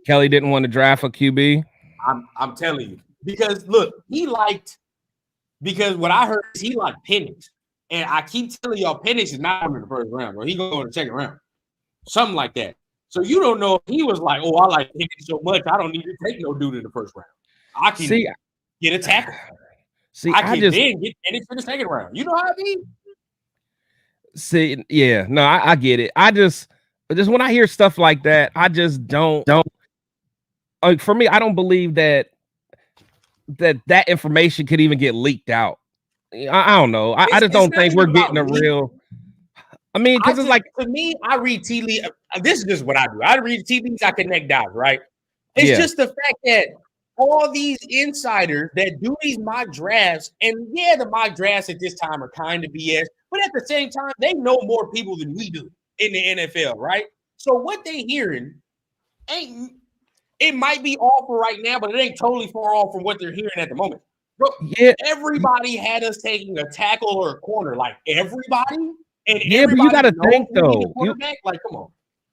Kelly didn't want to draft a QB. I'm telling you. Because look, because what I heard is he liked Penix. And I keep telling y'all Penix is not in the first round, bro. He gonna go in the second round. Something like that. So you don't know if he was like, I like Penix so much, I don't need to take no dude in the first round. I can get a tackle. I can then get Penix in the second round. You know how I mean? I get it. I just when I hear stuff like that, I just don't for me, I don't believe that information could even get leaked out. I don't know. I just don't think we're getting a real. I mean, because it's like to me, I read tea leaves. This is just what I do. I read tea leaves. I connect dots, right? It's just the fact that all these insiders that do these mock drafts, and yeah, the mock drafts at this time are kind of BS, but at the same time, they know more people than we do in the NFL, right? So what they hearing ain't, it might be off for right now, but it ain't totally far off from what they're hearing at the moment. Bro, Yeah, everybody had us taking a tackle or a corner, like everybody, and yeah, but everybody you got to knows think we need a though. quarterback. Like, come on.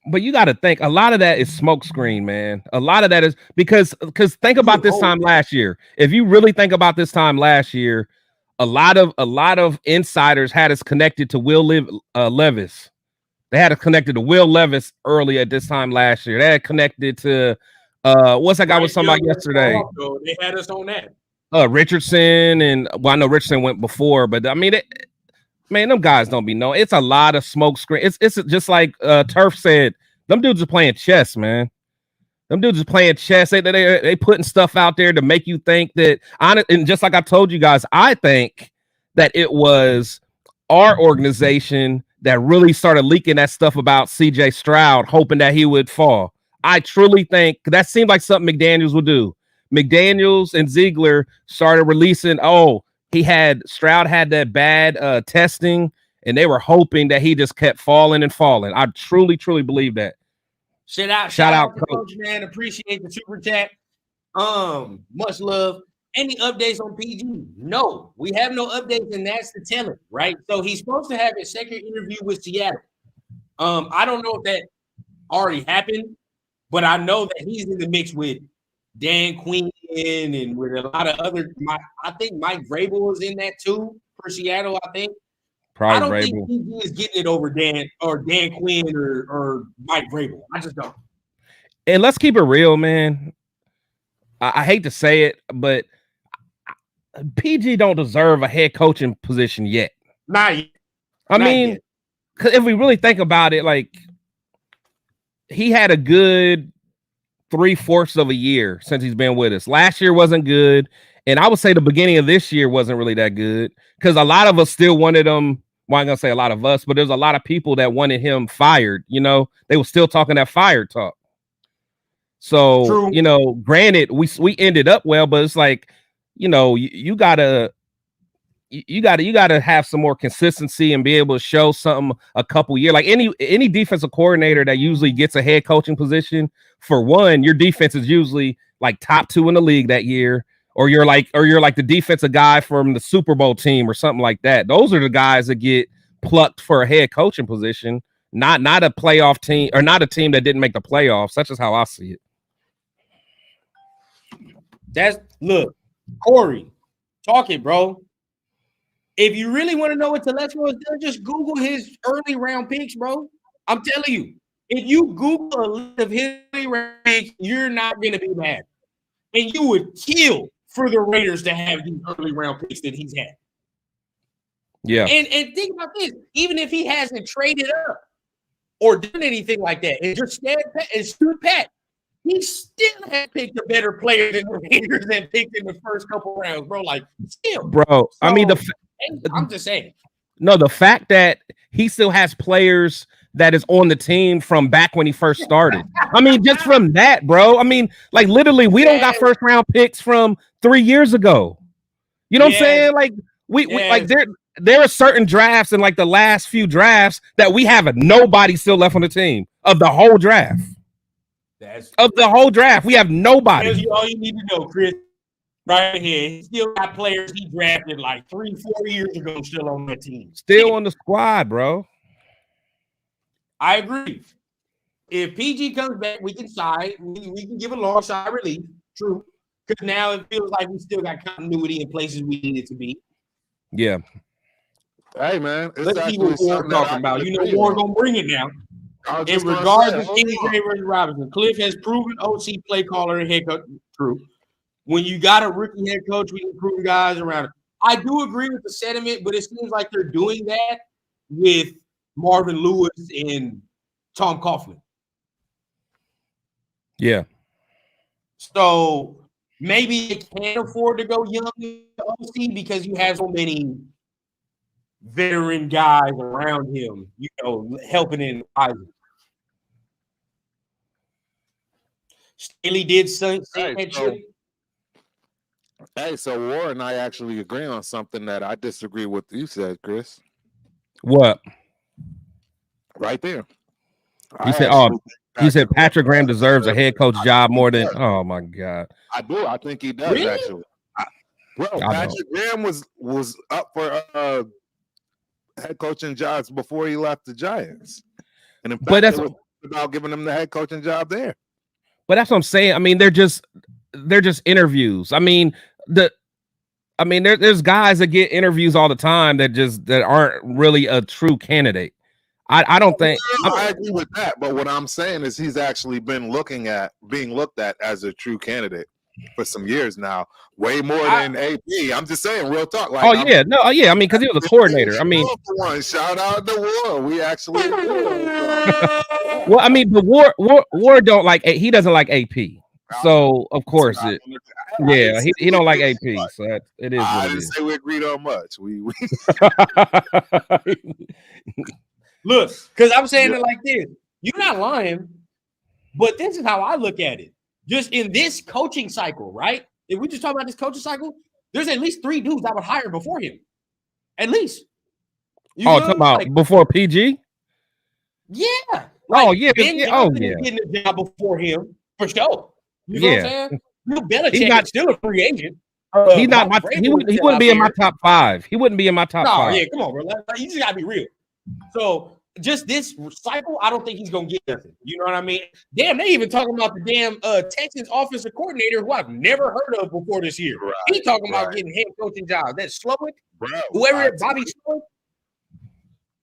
But you got to think a lot of that is smokescreen, man. A lot of that is because think about this time last year. If you really think about this time last year, a lot of insiders had us connected to Levis. They had us connected to Will Levis early at this time last year. They had connected to what's that guy was talking about yesterday? They had us on that. Richardson, and well, I know Richardson went before, but I mean man, them guys don't be known. It's a lot of smoke screen. It's just like Turf said. Them dudes are playing chess, man. Them dudes are playing chess. They putting stuff out there to make you think that. And just like I told you guys, I think that it was our organization that really started leaking that stuff about C.J. Stroud, hoping that he would fall. I truly think that seemed like something McDaniels would do. McDaniels and Ziegler started releasing, Stroud had that bad testing, and they were hoping that he just kept falling and falling. I truly believe that. Shout out, Coach, man. Appreciate the super chat. Much love. Any updates on PG? No, we have no updates, and that's the telling, right? So he's supposed to have his second interview with Seattle. I don't know if that already happened, but I know that he's in the mix with Dan Quinn and with a lot of other. I think Mike Vrabel is in that too for Seattle. I think. Probably I don't Vrabel. think PG is getting it over Dan Quinn or Mike Vrabel. I just don't. And let's keep it real, man. I hate to say it, but PG don't deserve a head coaching position yet. Not yet. I mean, because if we really think about it, like he had a good 3/4 of a year since he's been with us. Last year wasn't good, and I would say the beginning of this year wasn't really that good because a lot of us still wanted him. Well, I'm gonna say a lot of us, but there's a lot of people that wanted him fired. You know, they were still talking that fire talk. So, True. you know, granted, we ended up well, but it's like, you know, you gotta have some more consistency and be able to show something a couple years. Like any defensive coordinator that usually gets a head coaching position, for one, your defense is usually like top 2 in the league that year, or you're like the defensive guy from the Super Bowl team or something like that. Those are the guys that get plucked for a head coaching position, not a playoff team or not a team that didn't make the playoffs. That's just how I see it. Look, Corey, talk it, bro. If you really want to know what Telesco is doing, just Google his early round picks, bro. I'm telling you, if you Google a list of his early round picks, you're not going to be mad. And you would kill for the Raiders to have these early round picks that he's had. Yeah. And think about this. Even if he hasn't traded up or done anything like that and just stood pat, he still has picked a better player than the Raiders and picked in the first couple rounds, bro. Like, still. Bro, so, I mean, I'm just saying. No, the fact that he still has players that is on the team from back when he first started. I mean, just from that, bro. I mean, like literally, we don't got first round picks from 3 years ago. You know what I'm saying? Like we like there are certain drafts in like the last few drafts that we have nobody still left on the team of the whole draft. We have nobody. That's all you need to know, Chris. Right here, he still got players he drafted like 3-4 years ago still on that team. Still on the squad, bro. I agree. If PG comes back, we can sigh. We can give a long sigh relief. True. Because now it feels like we still got continuity in places we need it to be. Yeah. Hey, man. Let's see what Warren's talking about. You know Warren's going to bring it now. In regards to King versus Robinson, Cliff has proven OC play caller and head coach. True. When you got a rookie head coach, we can prove guys around it. I do agree with the sentiment, but it seems like they're doing that with Marvin Lewis and Tom Coughlin. Yeah. So maybe they can't afford to go young in the OC because you have so many veteran guys around him, you know, helping in advising. Staley did say that shit. Hey, so War and I actually agree on something that I disagree with you said, Chris. What? Right there. He said, he said Patrick Graham deserves a head coach job more than. Oh my God. I do. I think he does Really? actually. Patrick Graham was up for head coaching jobs before he left the Giants, and in fact, it was about giving him the head coaching job there. But that's what I'm saying. I mean, they're just interviews. I mean, there's guys that get interviews all the time that aren't really a true candidate. I don't think I agree with that, but what I'm saying is he's actually been being looked at as a true candidate for some years now, way more than AP. I'm just saying, real talk. Like, I mean, because he was a coordinator. I mean, shout out to War. We actually. Well, I mean, the War don't like. He doesn't like AP, so of course he don't like AP. So it is. I didn't say we agreed on much. We Look, because I'm saying it like this. You're not lying, but this is how I look at it. Just in this coaching cycle, right? If we just talk about this coaching cycle, there's at least 3 dudes I would hire before him. At least. Talking about before PG? Yeah. Getting a job before him for sure. You know what I'm saying? Belichick is still a free agent. He's not my. He wouldn't be in my top 5. He wouldn't be in my top 5. Yeah, come on, bro. You just gotta be real. So just this cycle, I don't think he's gonna get nothing. You know what I mean? Damn, they even talking about the damn Texans offensive coordinator who I've never heard of before this year. Right, He's talking about getting head coaching jobs. That's Slowick, Bobby Slowick.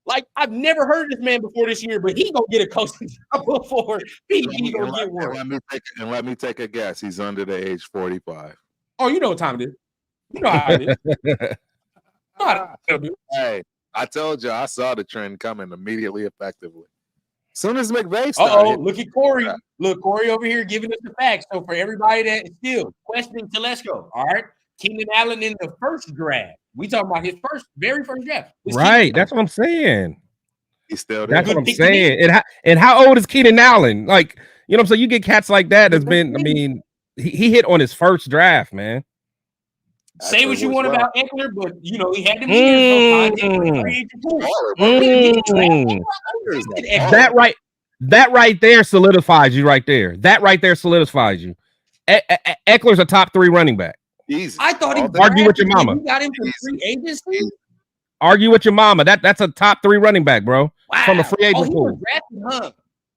Like, I've never heard of this man before this year, but he gonna get a coaching job before he gonna get one. Let me take a guess. He's under the age 45. Oh, you know what time it is. You know how it is. Hey, I told you I saw the trend coming immediately, effectively. As soon as McVay started. Look at Corey. Look, Corey over here giving us the facts. So for everybody that is still questioning Telesco, all right, Keenan Allen in the first draft. We talking about his very first draft. Right, that's what I'm saying. He's still there. That's what I'm saying. And how old is Keenan Allen? Like, you know what I'm saying? You get cats like that that's been, I mean, he hit on his first draft, man. Say what you want about Eckler, but you know he had them years. That right there solidifies you. Right there, that right there solidifies you. Eckler's a top 3 running back. Easy. I thought he argue with your mama. Got him from free agency. Argue with your mama. That's a top 3 running back, bro. Wow. From a free agent pool.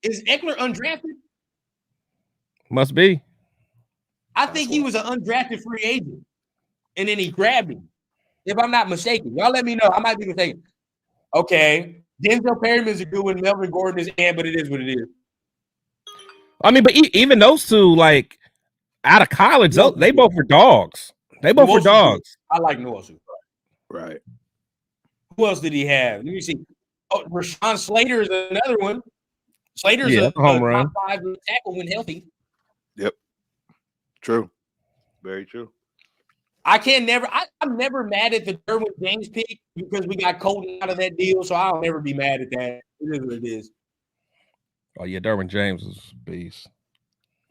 Is Eckler undrafted? Must be. I think he was an undrafted free agent. And then he grabbed him, if I'm not mistaken. Y'all let me know. I might be mistaken. Okay. Denzel Perryman's a good one. Melvin Gordon is but it is what it is. I mean, but even those two, like, out of college, they both were dogs. They both were dogs. I like Nwosu. Right. Who else did he have? Let me see. Oh, Rashawn Slater is another one. Slater's a home run. top 5 tackle when healthy. Yep. True. Very true. I'm never mad at the Derwin James pick because we got Colton out of that deal, so I'll never be mad at that. It is what it is. Oh, yeah, Derwin James is a beast.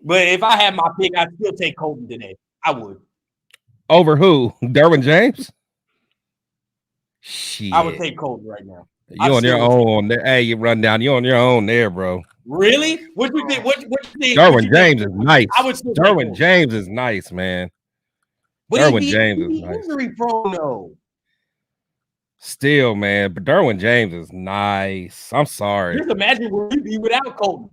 But if I had my pick, I'd still take Colton today. I would. Over who? Derwin James? Shit. I would take Colton right now. You on your own. Hey, you run down. You on your own there, bro. Really? What you think? What you think? Derwin James is nice. I would still Derwin James is nice, man. But Derwin James is nice. Injury prone though. Still, man, but Derwin James is nice. I'm sorry. Just imagine where we'd be without Colton.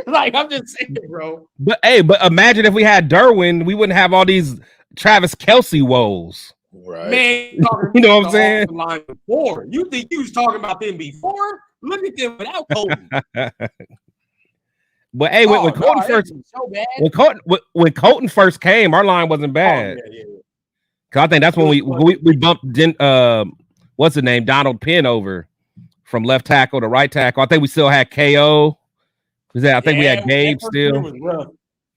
Like, I'm just saying, bro. But imagine if we had Derwin, we wouldn't have all these Travis Kelce woes. Right. Man, you know what I'm saying? Line before. You think you was talking about them before? Look at them without Colton. But hey, when Colton first, so bad. when Colton first came, our line wasn't bad. Cause I think that's when we bumped what's the name, Donald Penn over from left tackle to right tackle. I think we still had KO. I think we had Gabe still.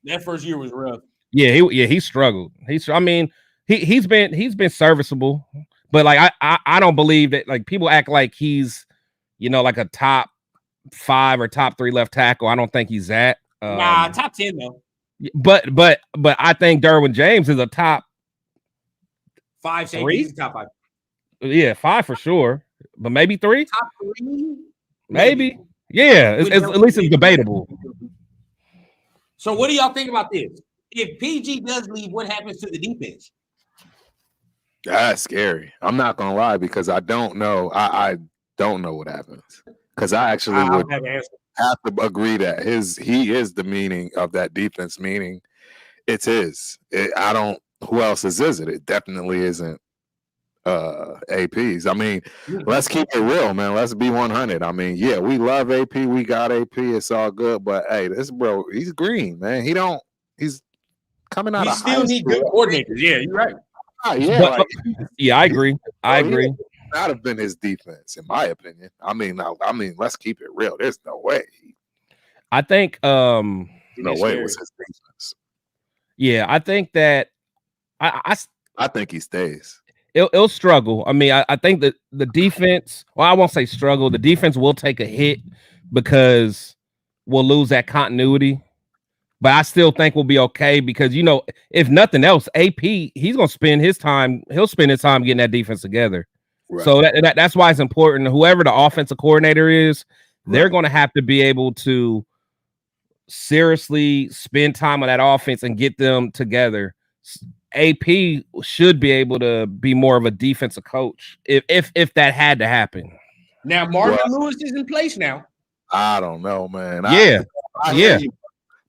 That first year was rough. Yeah, he struggled. I mean, he's been serviceable, but like I don't believe that. Like, people act like he's, you know, like a top 5 or top 3 left tackle. I don't think he's that. Nah, top 10 though. But I think Derwin James is a top 5 safeties, top 5. Yeah, 5 for sure, but maybe 3. Top 3, maybe. Yeah, it's, at least it's debatable. So, what do y'all think about this? If PG does leave, what happens to the defense? That's scary. I'm not gonna lie because I don't know. I don't know what happens because I actually would have to agree that he is the meaning of that defense. Meaning, it's his. I don't. Who else is it? It definitely isn't AP's. I mean, let's keep it real, man. Let's be 100. I mean, yeah, we love AP. We got AP. It's all good. But hey, this bro, he's green, man. He's coming out. We still need good coordinators. Yeah, you're right. Yeah, but, I agree. I agree. Not have been his defense, in my opinion. I mean, let's keep it real. There's no way. I think no way it was his defense. Yeah, I think that I think he stays. It'll struggle. I mean, I think that the defense, well, I won't say struggle. The defense will take a hit because we'll lose that continuity. But I still think we'll be okay because, you know, if nothing else, AP, he's going to spend his time. He'll spend his time getting that defense together. Right. So that's why it's important. Whoever the offensive coordinator is, they're going to have to be able to seriously spend time on that offense and get them together. AP should be able to be more of a defensive coach if that had to happen. Now, Marvin Lewis is in place now. I don't know, man. Yeah.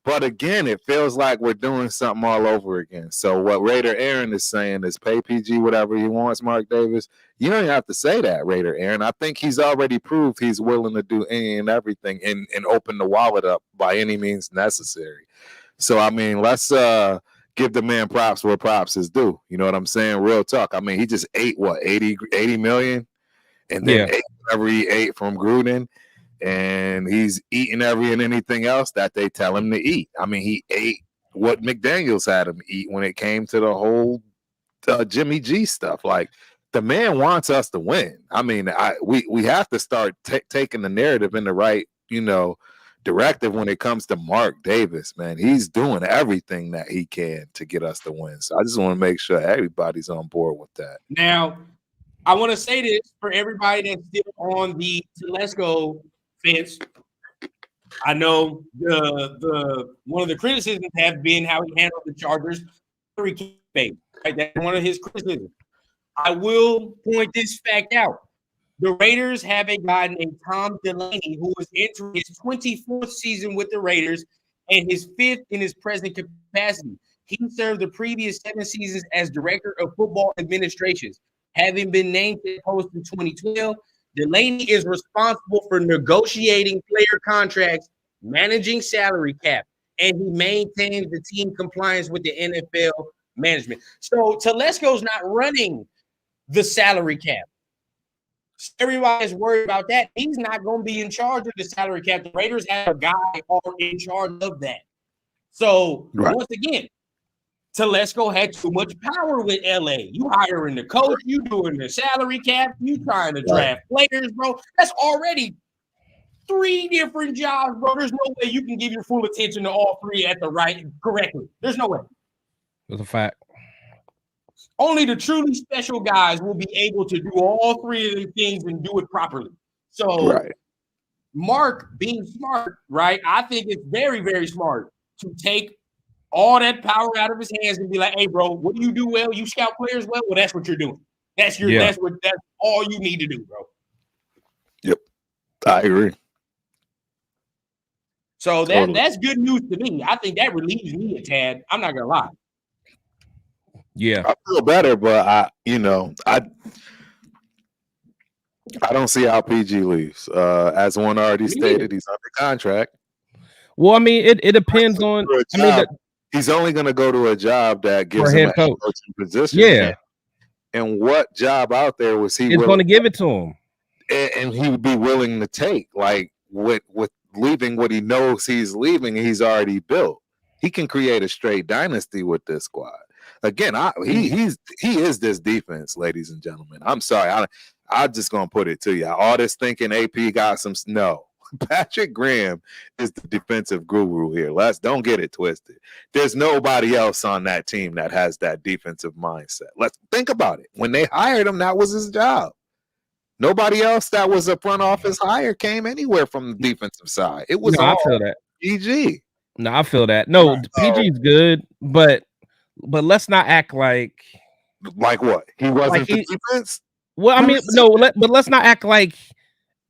But again, it feels like we're doing something all over again. So what Raider Aaron is saying is pay PG whatever he wants, Mark Davis. You don't even have to say that, Raider Aaron. I think he's already proved he's willing to do any and everything and open the wallet up by any means necessary. So, I mean, let's give the man props where props is due. You know what I'm saying? Real talk. I mean, he just ate, 80 million? And then ate whatever he ate from Gruden. And he's eating every and anything else that they tell him to eat. I mean, he ate what McDaniels had him eat when it came to the whole Jimmy G stuff. Like, the man wants us to win. I mean, we have to start taking the narrative in the right, directive when it comes to Mark Davis, man. He's doing everything that he can to get us to win. So I just want to make sure everybody's on board with that. Now, I want to say this for everybody that's still on the Telesco fence. I know the one of the criticisms have been how he handled the Chargers. Right? That's one of his criticisms. I will point this fact out. The Raiders have a guy named Tom Delaney who is entering his 24th season with the Raiders and his 5th in his present capacity. He served the previous 7 seasons as Director of Football Administrations. Having been named to the post in 2012, Delaney is responsible for negotiating player contracts, managing salary cap, and he maintains the team compliance with the NFL management. So Telesco's not running the salary cap. Everybody's worried about that. He's not going to be in charge of the salary cap. The Raiders have a guy in charge of that. So once again, Telesco had too much power with LA. You hiring the coach, you doing the salary cap, you trying to draft players, bro. That's already 3 different jobs, bro. There's no way you can give your full attention to all 3 correctly. There's no way. That's a fact. Only the truly special guys will be able to do all 3 of the things and do it properly. So Mark being smart, right? I think it's very, very smart to take all that power out of his hands and be like, hey, bro, what do you do well? You scout players well? Well, that's what you're doing. That's all you need to do, bro. Yep. I agree. So that's good news to me. I think that relieves me a tad. I'm not gonna lie. Yeah. I feel better, but I don't see how PG leaves. As one already stated, he's under contract. Well, I mean, it depends on he's only going to go to a job that gives him a head coaching position. Yeah. And what job out there was he going to give it to him? And he would be willing to take, like, with leaving what he knows he's leaving, he's already built. He can create a straight dynasty with this squad. Again, he is this defense, ladies and gentlemen. I'm sorry. I'm just going to put it to you. All this thinking AP got some – no. Patrick Graham is the defensive guru here. Don't get it twisted. There's nobody else on that team that has that defensive mindset. Let's think about it. When they hired him, that was his job. Nobody else that was a front office hire came anywhere from the defensive side. It was all I feel that. PG. No, I feel that. No, PG is good, but let's not act like what? He wasn't the defense? Well, I mean, no, but let's not act like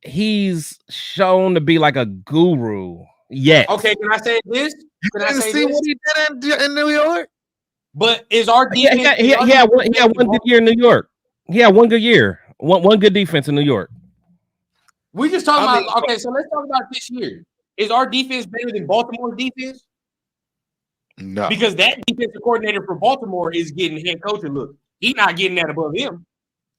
he's shown to be like a guru yet. Okay, can I say this? Can I say what he did in New York? But is our defense? He had one good year in New York. He had one good year. One good defense in New York. We just talking about okay, so let's talk about this year. Is our defense better than Baltimore's defense? No. Because that defensive coordinator for Baltimore is getting head coaching look. He's not getting that above him.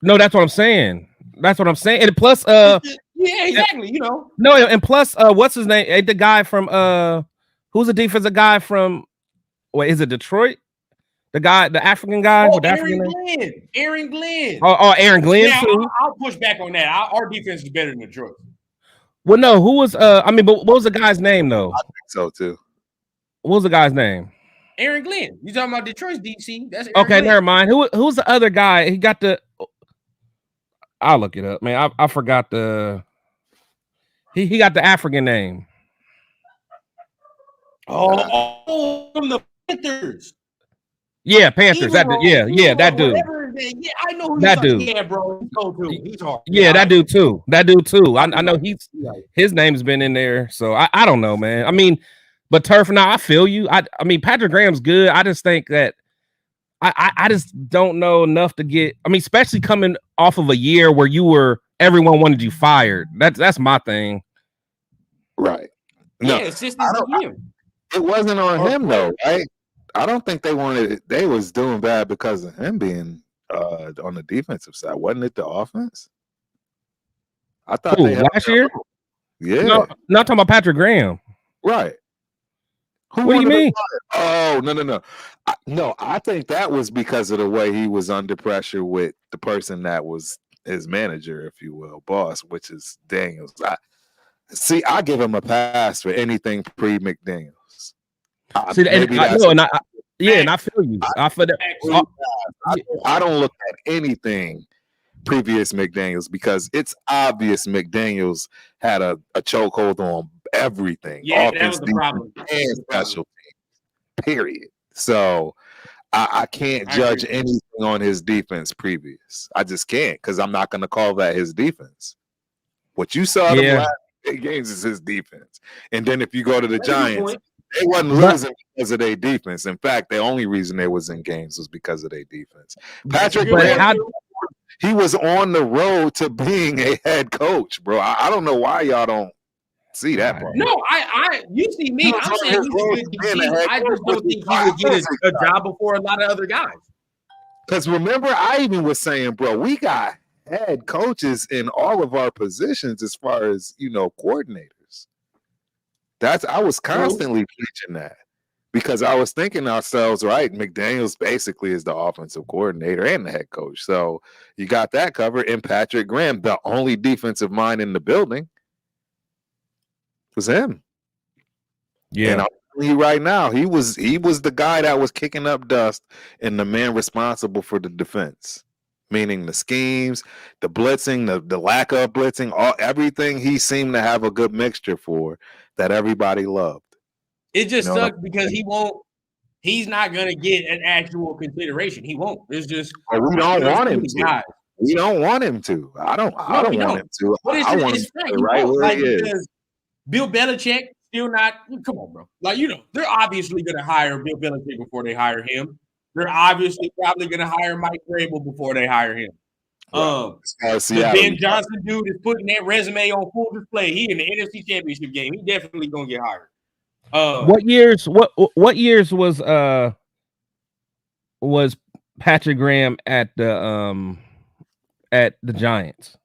No, that's what I'm saying. And plus yeah, exactly, you know. No, and plus what's his name? The guy from who's the defensive guy from is it Detroit? The African guy with Aaron Glenn. Aaron Glenn. Oh, Aaron Glenn too. I'll push back on that. Our defense is better than Detroit. Well, no, who was but what was the guy's name though? I think so too. What was the guy's name? Aaron Glenn. You talking about Detroit's DC? That's Aaron okay. Glenn. Never mind. Who's the other guy? He got the. I'll look it up, man. I forgot the. He got the African name. Oh, from the Panthers. Yeah, Panthers. That dude. Yeah, that dude. Yeah, I know who that dude. Yeah, bro. He's hard. Yeah, that dude too. I know his name's been in there. So I don't know, man. I mean, but Turf, now I feel you. I mean, Patrick Graham's good. I just think that I just don't know enough to get. I mean, especially coming off of a year where everyone wanted you fired. That's my thing. Right. No, yeah, it's just him. It wasn't on him though, right? I don't think they wanted it. They was doing bad because of him being on the defensive side. Wasn't it the offense? I thought last year. Yeah. No, not talking about Patrick Graham. Right. What do you mean? Oh, no. No, I think that was because of the way he was under pressure with the person that was his manager, if you will, boss, which is Daniels. I give him a pass for anything pre-McDaniels. And I feel you. I feel that. I don't look at anything previous McDaniels because it's obvious McDaniels had a chokehold on everything. Yeah, that was the problem. And special teams. Period. So I can't judge anything on his defense previous. I just can't because I'm not going to call that his defense. What you saw the last 8 games is his defense. And then if you go to the Giants. They wasn't losing because of their defense. In fact, the only reason they was in games was because of their defense. Patrick Graham, he was on the road to being a head coach, bro. I don't know why y'all don't see that part. No, you see me. I'm saying he's a good DC. I just don't think he would get a job before a lot of other guys. Because remember, I even was saying, bro, we got head coaches in all of our positions as far as, coordinators. I was constantly preaching that because I was thinking ourselves, right? McDaniels basically is the offensive coordinator and the head coach. So you got that covered. And Patrick Graham, the only defensive mind in the building, was him. Yeah. And I'm telling you right now, he was the guy that was kicking up dust and the man responsible for the defense. Meaning the schemes, the blitzing, the lack of blitzing, everything he seemed to have a good mixture for that everybody loved. It just sucks because he's not going to get an actual consideration. He won't. It's just we don't want him to. We don't want him to. I don't want him to. I want him to right where he is. Bill Belichick still not. Come on, bro. They're obviously going to hire Bill Belichick before they hire him. They're obviously probably going to hire Mike Vrabel before they hire him. The Ben Johnson dude is putting that resume on full display. He in the NFC Championship game. He definitely going to get hired. What years was Patrick Graham at the Giants?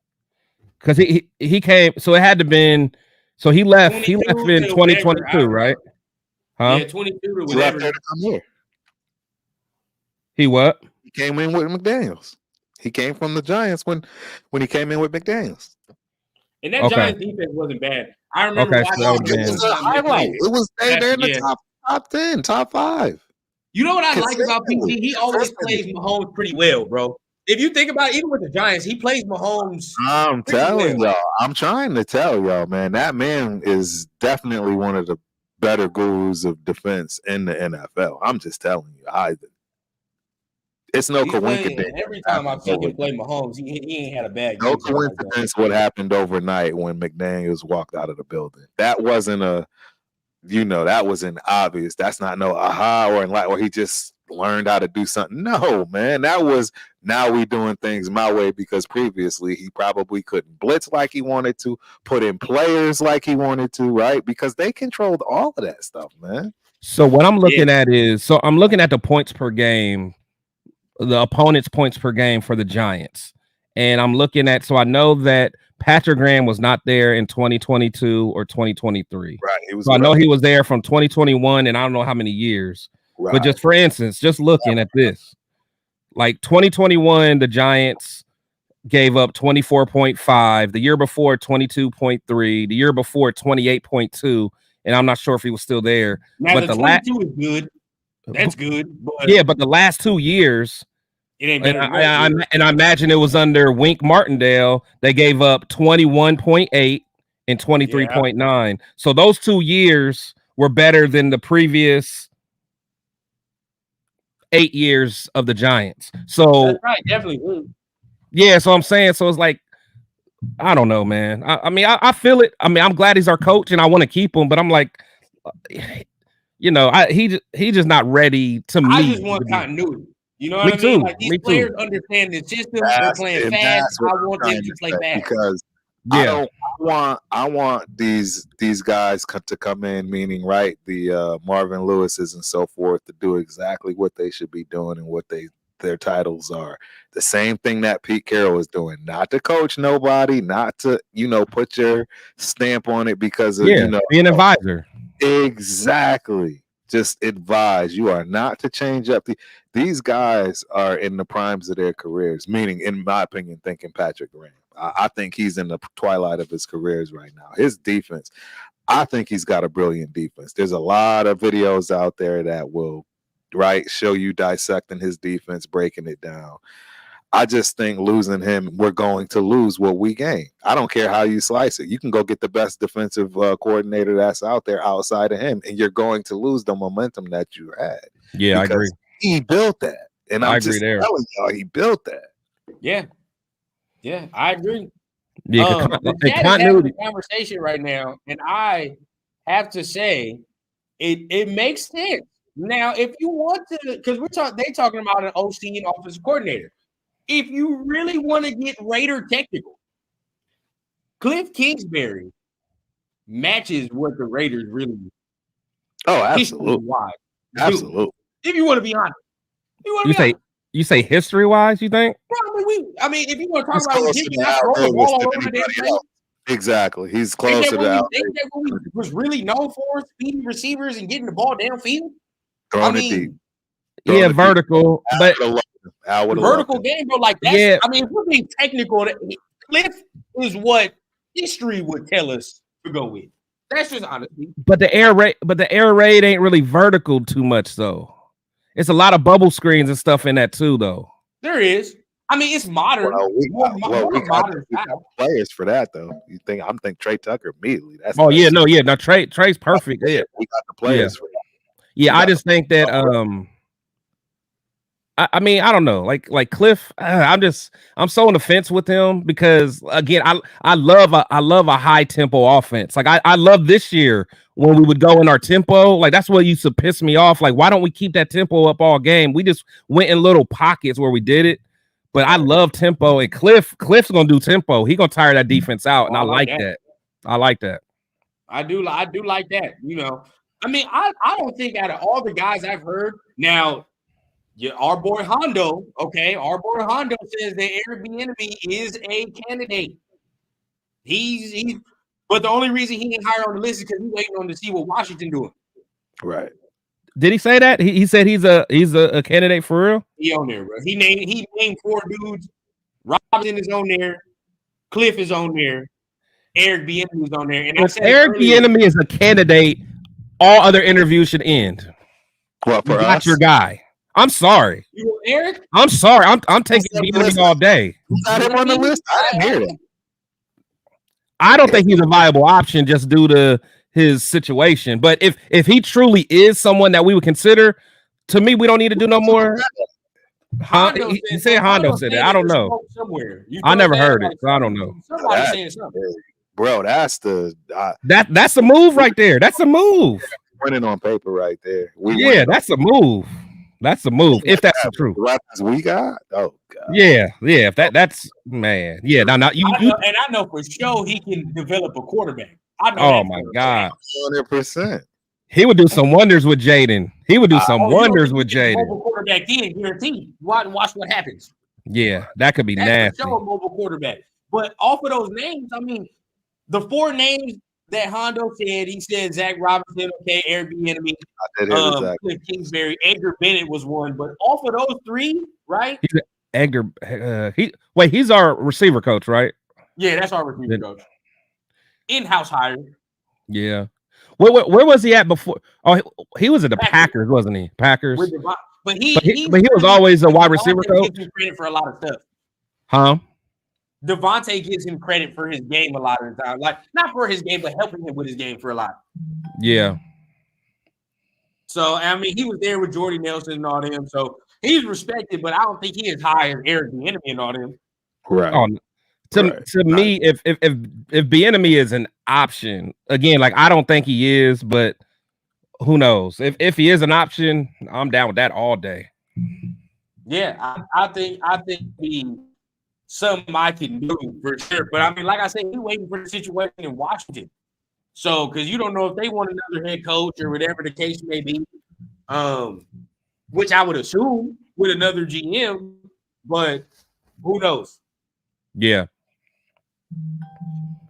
Because he came, so it had to been. So he left. He left in 2022, right? Huh? Yeah, 22 or He whatever. left there to come here. He what? He came in with McDaniels. He came from the Giants when he came in with McDaniels. And that Okay. Giants defense wasn't bad. I remember Okay, so watching It was a highlight. It was they're in the top 10, top 5. You know what I like about Consistently. PG? He always plays Mahomes pretty well, bro. If you think about it, even with the Giants, he plays Mahomes. I'm telling y'all. I'm trying to tell y'all, man. That man is definitely one of the better gurus of defense in the NFL. I'm just telling you. It's no coincidence. Every time I've seen him play Mahomes, he ain't had a bad game. No coincidence what happened overnight when McDaniels walked out of the building. That wasn't that wasn't obvious. That's not no aha or he just learned how to do something. No, man. That was now we doing things my way because previously he probably couldn't blitz like he wanted to, put in players like he wanted to, right? Because they controlled all of that stuff, man. So what I'm looking at is I'm looking at the points per game, the opponent's points per game for the Giants. And I'm looking at, so I know that Patrick Graham was not there in 2022 or 2023. Right. So I know he was there from 2021 and I don't know how many years. Right. But just for instance, just looking at this, like 2021, the Giants gave up 24.5. The year before, 22.3. The year before, 28.2. And I'm not sure if he was still there. Now, but the 22 is good. That's good. But but the last 2 years, it ain't and I imagine it was under Wink Martindale. They gave up 21.8 and 23.9. So those 2 years were better than the previous 8 years of the Giants. So that's right, definitely. Yeah, so I'm saying, so it's like, I don't know, man. I mean, I feel it. I mean, I'm glad he's our coach and I want to keep him, but I'm like, he's just not ready to me. I just want continuity. You know what I mean? Like these players understand the system. They're playing fast. I want them to play fast because I want these guys to come in, meaning the Marvin Lewises and so forth, to do exactly what they should be doing and what their titles are. The same thing that Pete Carroll is doing, not to coach nobody, not to put your stamp on it because of be an advisor. Exactly. Just advise. You are not to change up. These guys are in the primes of their careers, meaning, in my opinion, thinking Patrick Graham. I think he's in the twilight of his careers right now. His defense, I think he's got a brilliant defense. There's a lot of videos out there that will, show you dissecting his defense, breaking it down. I just think losing him, we're going to lose what we gain. I don't care how you slice it. You can go get the best defensive coordinator that's out there outside of him, and you're going to lose the momentum that you had. Yeah, I agree. He built that. And I'm just telling y'all, he built that. Yeah. Yeah, I agree. Yeah, continuity conversation right now, and I have to say, it makes sense. Now, if you want to, because they talking about an OC and offensive coordinator. If you really want to get Raider technical, Cliff Kingsbury matches what the Raiders really do. Oh, absolutely. Absolutely. If you want to be honest. You say history-wise, you think? I mean, if you want to talk about kicking, I throw the ball all over the place. Exactly. He's closer to Al. Think that what he was really known for, speeding receivers and getting the ball downfield? Throwing it deep. Yeah, vertical. But vertical game, bro, like that. Yeah. I mean, if we're being technical, Cliff is what history would tell us to go with. That's just honestly. But the air raid ain't really vertical too much, though. It's a lot of bubble screens and stuff in that too, though. There is. I mean, it's modern. We got players for that, though. I think Trey Tucker immediately. Now Trey's perfect. Yeah, we got the players for that. Yeah, I just think that I mean, I don't know, like Cliff. I'm so on the fence with him because again, I love a high tempo offense. Like I love this year when we would go in our tempo. Like that's what used to piss me off. Like why don't we keep that tempo up all game? We just went in little pockets where we did it. But I love tempo, and Cliff's gonna do tempo. He gonna tire that defense out, and I like that. I like that. I do like that. I mean, I don't think out of all the guys I've heard now. Yeah, our boy Hondo, okay. Our boy Hondo says that Airbnb is a candidate. He's but the only reason he ain't higher on the list is because he's waiting on to see what Washington doing. Right. Did he say that? He said he's a candidate for real? He on there, bro. He named 4 dudes. Robinson is on there. Cliff is on there. Eric Bieniemy is on there. And if Eric Bieniemy is a candidate, all other interviews should end. What, for you got us? your guy. I'm sorry. You want Eric? I'm sorry. I'm taking Bieniemy all day. You got him on the list? I didn't hear that. I don't think he's a viable option just due to his situation. But if he truly is someone that we would consider, to me, we don't need to do no more. He said Hondo said it. I don't know. I never heard it, so I don't know. Somebody saying something. Bro, that's the that's a move right there. That's a move. Winning on paper right there. That's a move. That's a move. If that's the truth. The weapons we got. Oh God. Yeah. If that's man. Yeah. Now you and I know for sure he can develop a quarterback. I know. Oh my God. 100%. He would do some wonders with Jaden. He would do some wonders with Jaden. Mobile quarterback then, guaranteed. Watch what happens. Yeah, that could be nasty. For sure, a mobile quarterback. But off of those names, I mean, the 4 names that Hondo said, he said Zach Robinson, okay, Eric Bieniemy, Cliff Kingsbury, Edgar Bennett was one. But off of those 3, right? He's our receiver coach, right? Yeah, that's our receiver coach. In-house hire. Yeah. Where was he at before? Oh, he was at the Packers, wasn't he? Packers. But he was always a wide receiver coach. Gives him credit for a lot of stuff. Huh? Devontae gives him credit for his game a lot of the time. Like, not for his game, but helping him with his game for a lot. Yeah. So, I mean, he was there with Jordy Nelson and all them. So, he's respected, but I don't think he is high as Eric Bieniemy and all them. Right. To me, if Bieniemy is an option, again, like I don't think he is, but who knows? If he is an option, I'm down with that all day. Yeah, I think he something I can do for sure. But I mean, like I said, he's waiting for the situation in Washington. So, because you don't know if they want another head coach or whatever the case may be, which I would assume with another GM, but who knows? Yeah.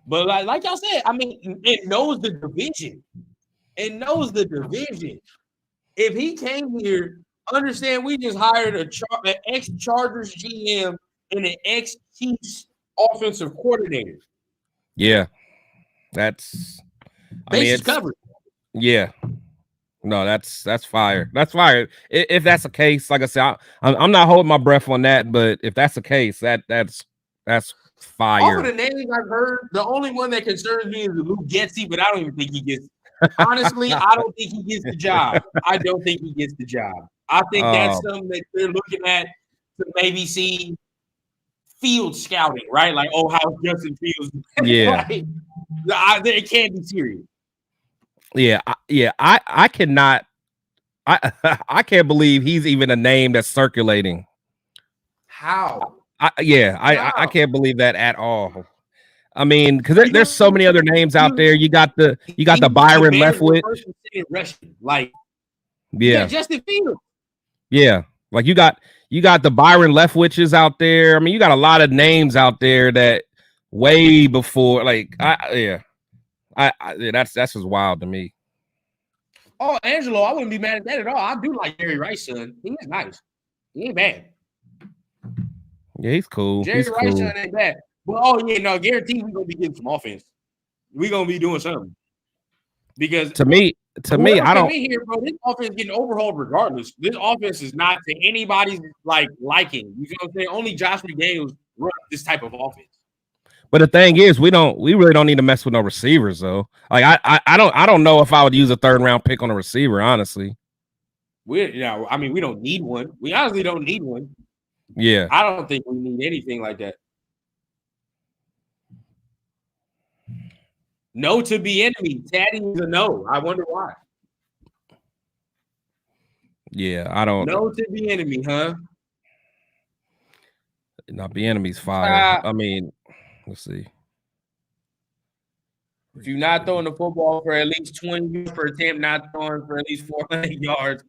But like y'all said, I mean, it knows the division. If he came here, understand we just hired an ex-Chargers GM and an ex-Chiefs offensive coordinator. Yeah. That's bases covered. Yeah. No, that's fire. That's fire. If that's the case, like I said, I'm not holding my breath on that, but if that's the case, that's fire. All of the names I've heard, the only one that concerns me is the Luke Getsy, but I don't even think he gets. Honestly, I don't think he gets the job. I don't think he gets the job. I think that's something that they're looking at to maybe see field scouting, right? Like, oh, how's Justin Fields? Yeah, it can't be serious. Yeah, I cannot. I can't believe he's even a name that's circulating. How? I can't believe that at all. I mean, because there's so many other names out there. You got the Byron Leftwich. Like, yeah, Justin Fields. Yeah, like you got the Byron Leftwiches out there. I mean, you got a lot of names out there that way before. Like, that's just wild to me. Oh, Angelo, I wouldn't be mad at that at all. I do like Jerry Rice, son. He is nice. He ain't bad. Yeah, he's cool. Jerry Rice, son, ain't bad. But guaranteed we're gonna be getting some offense. We're gonna be doing something. Because to me, I don't here, bro. This offense is getting overhauled regardless. This offense is not to anybody's liking. You know what I'm saying? Only Josh McDaniels runs this type of offense. But the thing is, we really don't need to mess with no receivers, though. Like I don't know if I would use a 3rd round pick on a receiver, honestly. We don't need one. We honestly don't need one. Yeah. I don't think we need anything like that. No to Bieniemy. Taddy is a no. I wonder why. Yeah, I don't. No to Bieniemy, huh? No, Bieniemy's fire. I mean, let's see. If you're not throwing the football for at least 20 yards per attempt, not throwing for at least 400 yards,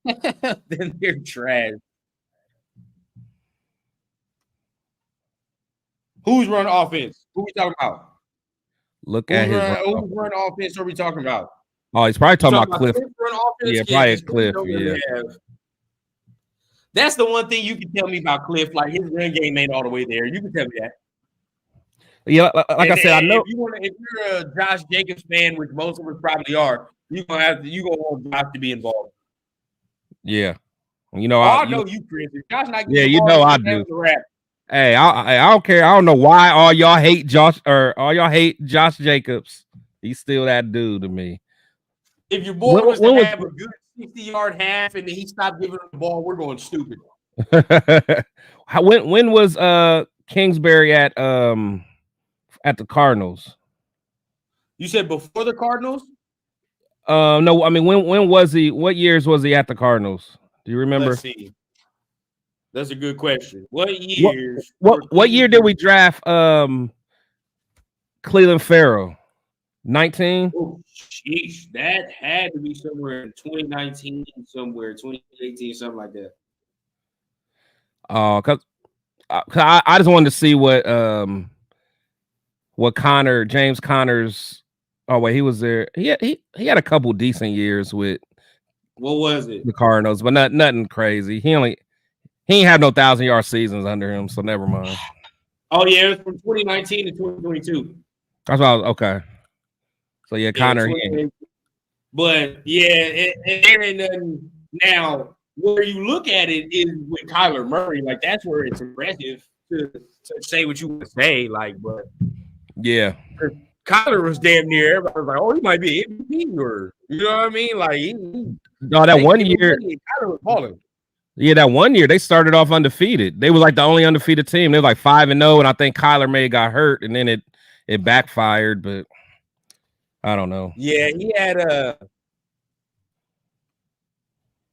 then they're trash. Who's running offense? Who we talking about? Look at who's running offense are we talking about? Oh, he's probably talking about Cliff. Yeah, probably Cliff. Yeah. That's the one thing you can tell me about Cliff. Like, his run game ain't all the way there. You can tell me that. Yeah, like I said, I know. If you're a Josh Jacobs fan, which most of us probably are, you're gonna want Josh to be involved. Yeah, you know, I know you, Chris. If Josh not yeah, you know I do. Wrap. Hey, I don't care. I don't know why all y'all hate Josh Jacobs. He's still that dude to me. If your boy was to have a good 60-yard half and then he stopped giving him the ball, we're going stupid. when was Kingsbury at the Cardinals? You said before the Cardinals? No, I mean when was he? What years was he at the Cardinals? Do you remember? Let's see. That's a good question. What years? What year did we draft Cleveland Farrell? 19? Oh, sheesh. That had to be somewhere in 2019, somewhere 2018, something like that. Cause I just wanted to see what James Conner's. Oh wait, he was there. He had a couple decent years with. What was it? The Cardinals, but nothing crazy. He ain't have no 1,000-yard seasons under him, so never mind. Oh yeah, it was from 2019 to 2022. That's why I was okay. So yeah, Connor. But yeah, it ain't nothing. Now, where you look at it is with Kyler Murray, like that's where it's impressive to say what you want to say, like, but yeah, Kyler was damn near. Everybody was like, "Oh, he might be MVP," or you know what I mean? Like, that 1 year, Kyler was balling. Yeah, that 1 year they started off undefeated. They were like the only undefeated team. They were like 5-0, and I think Kyler May got hurt, and then it backfired. But I don't know. Yeah, he had a.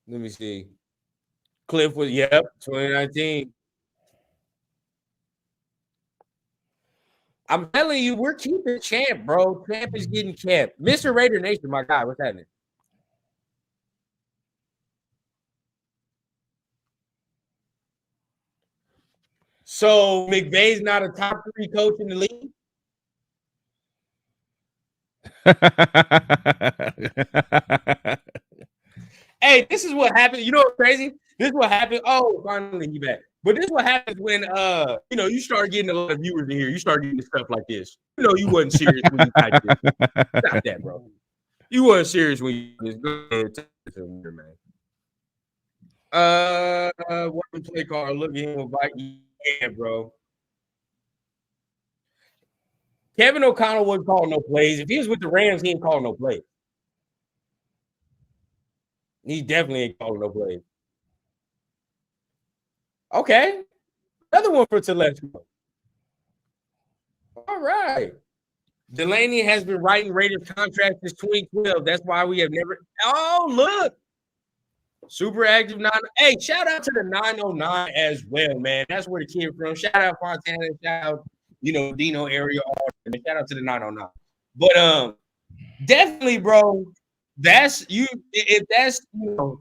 Let me see. Cliff was 2019. I'm telling you, we're keeping Champ, bro. Champ is getting kept. Mr. Raider Nation, my guy, what's happening? So McVay's not a top 3 coach in the league? Hey, this is what happened. You know what's crazy? This is what happened. Oh, finally you back. But this is what happens when you start getting a lot of viewers in here. You start getting stuff like this. You wasn't serious when you typed this. Stop that, bro. You wasn't serious when you just go ahead and here, man. What the play call? Look at him invite you. Yeah, bro. Kevin O'Connell wasn't calling no plays. If he was with the Rams, he ain't calling no plays. He definitely ain't calling no plays. Okay. Another one for Telesco. All right. Delaney has been writing Raiders contracts since 2012. That's why we have never. Oh, look. Super active 9. Hey, shout out to the 909 as well, man. That's where the kid from. Shout out Fontana. Shout out, Dino area. Shout out to the 909. But definitely, bro. That's you. If that's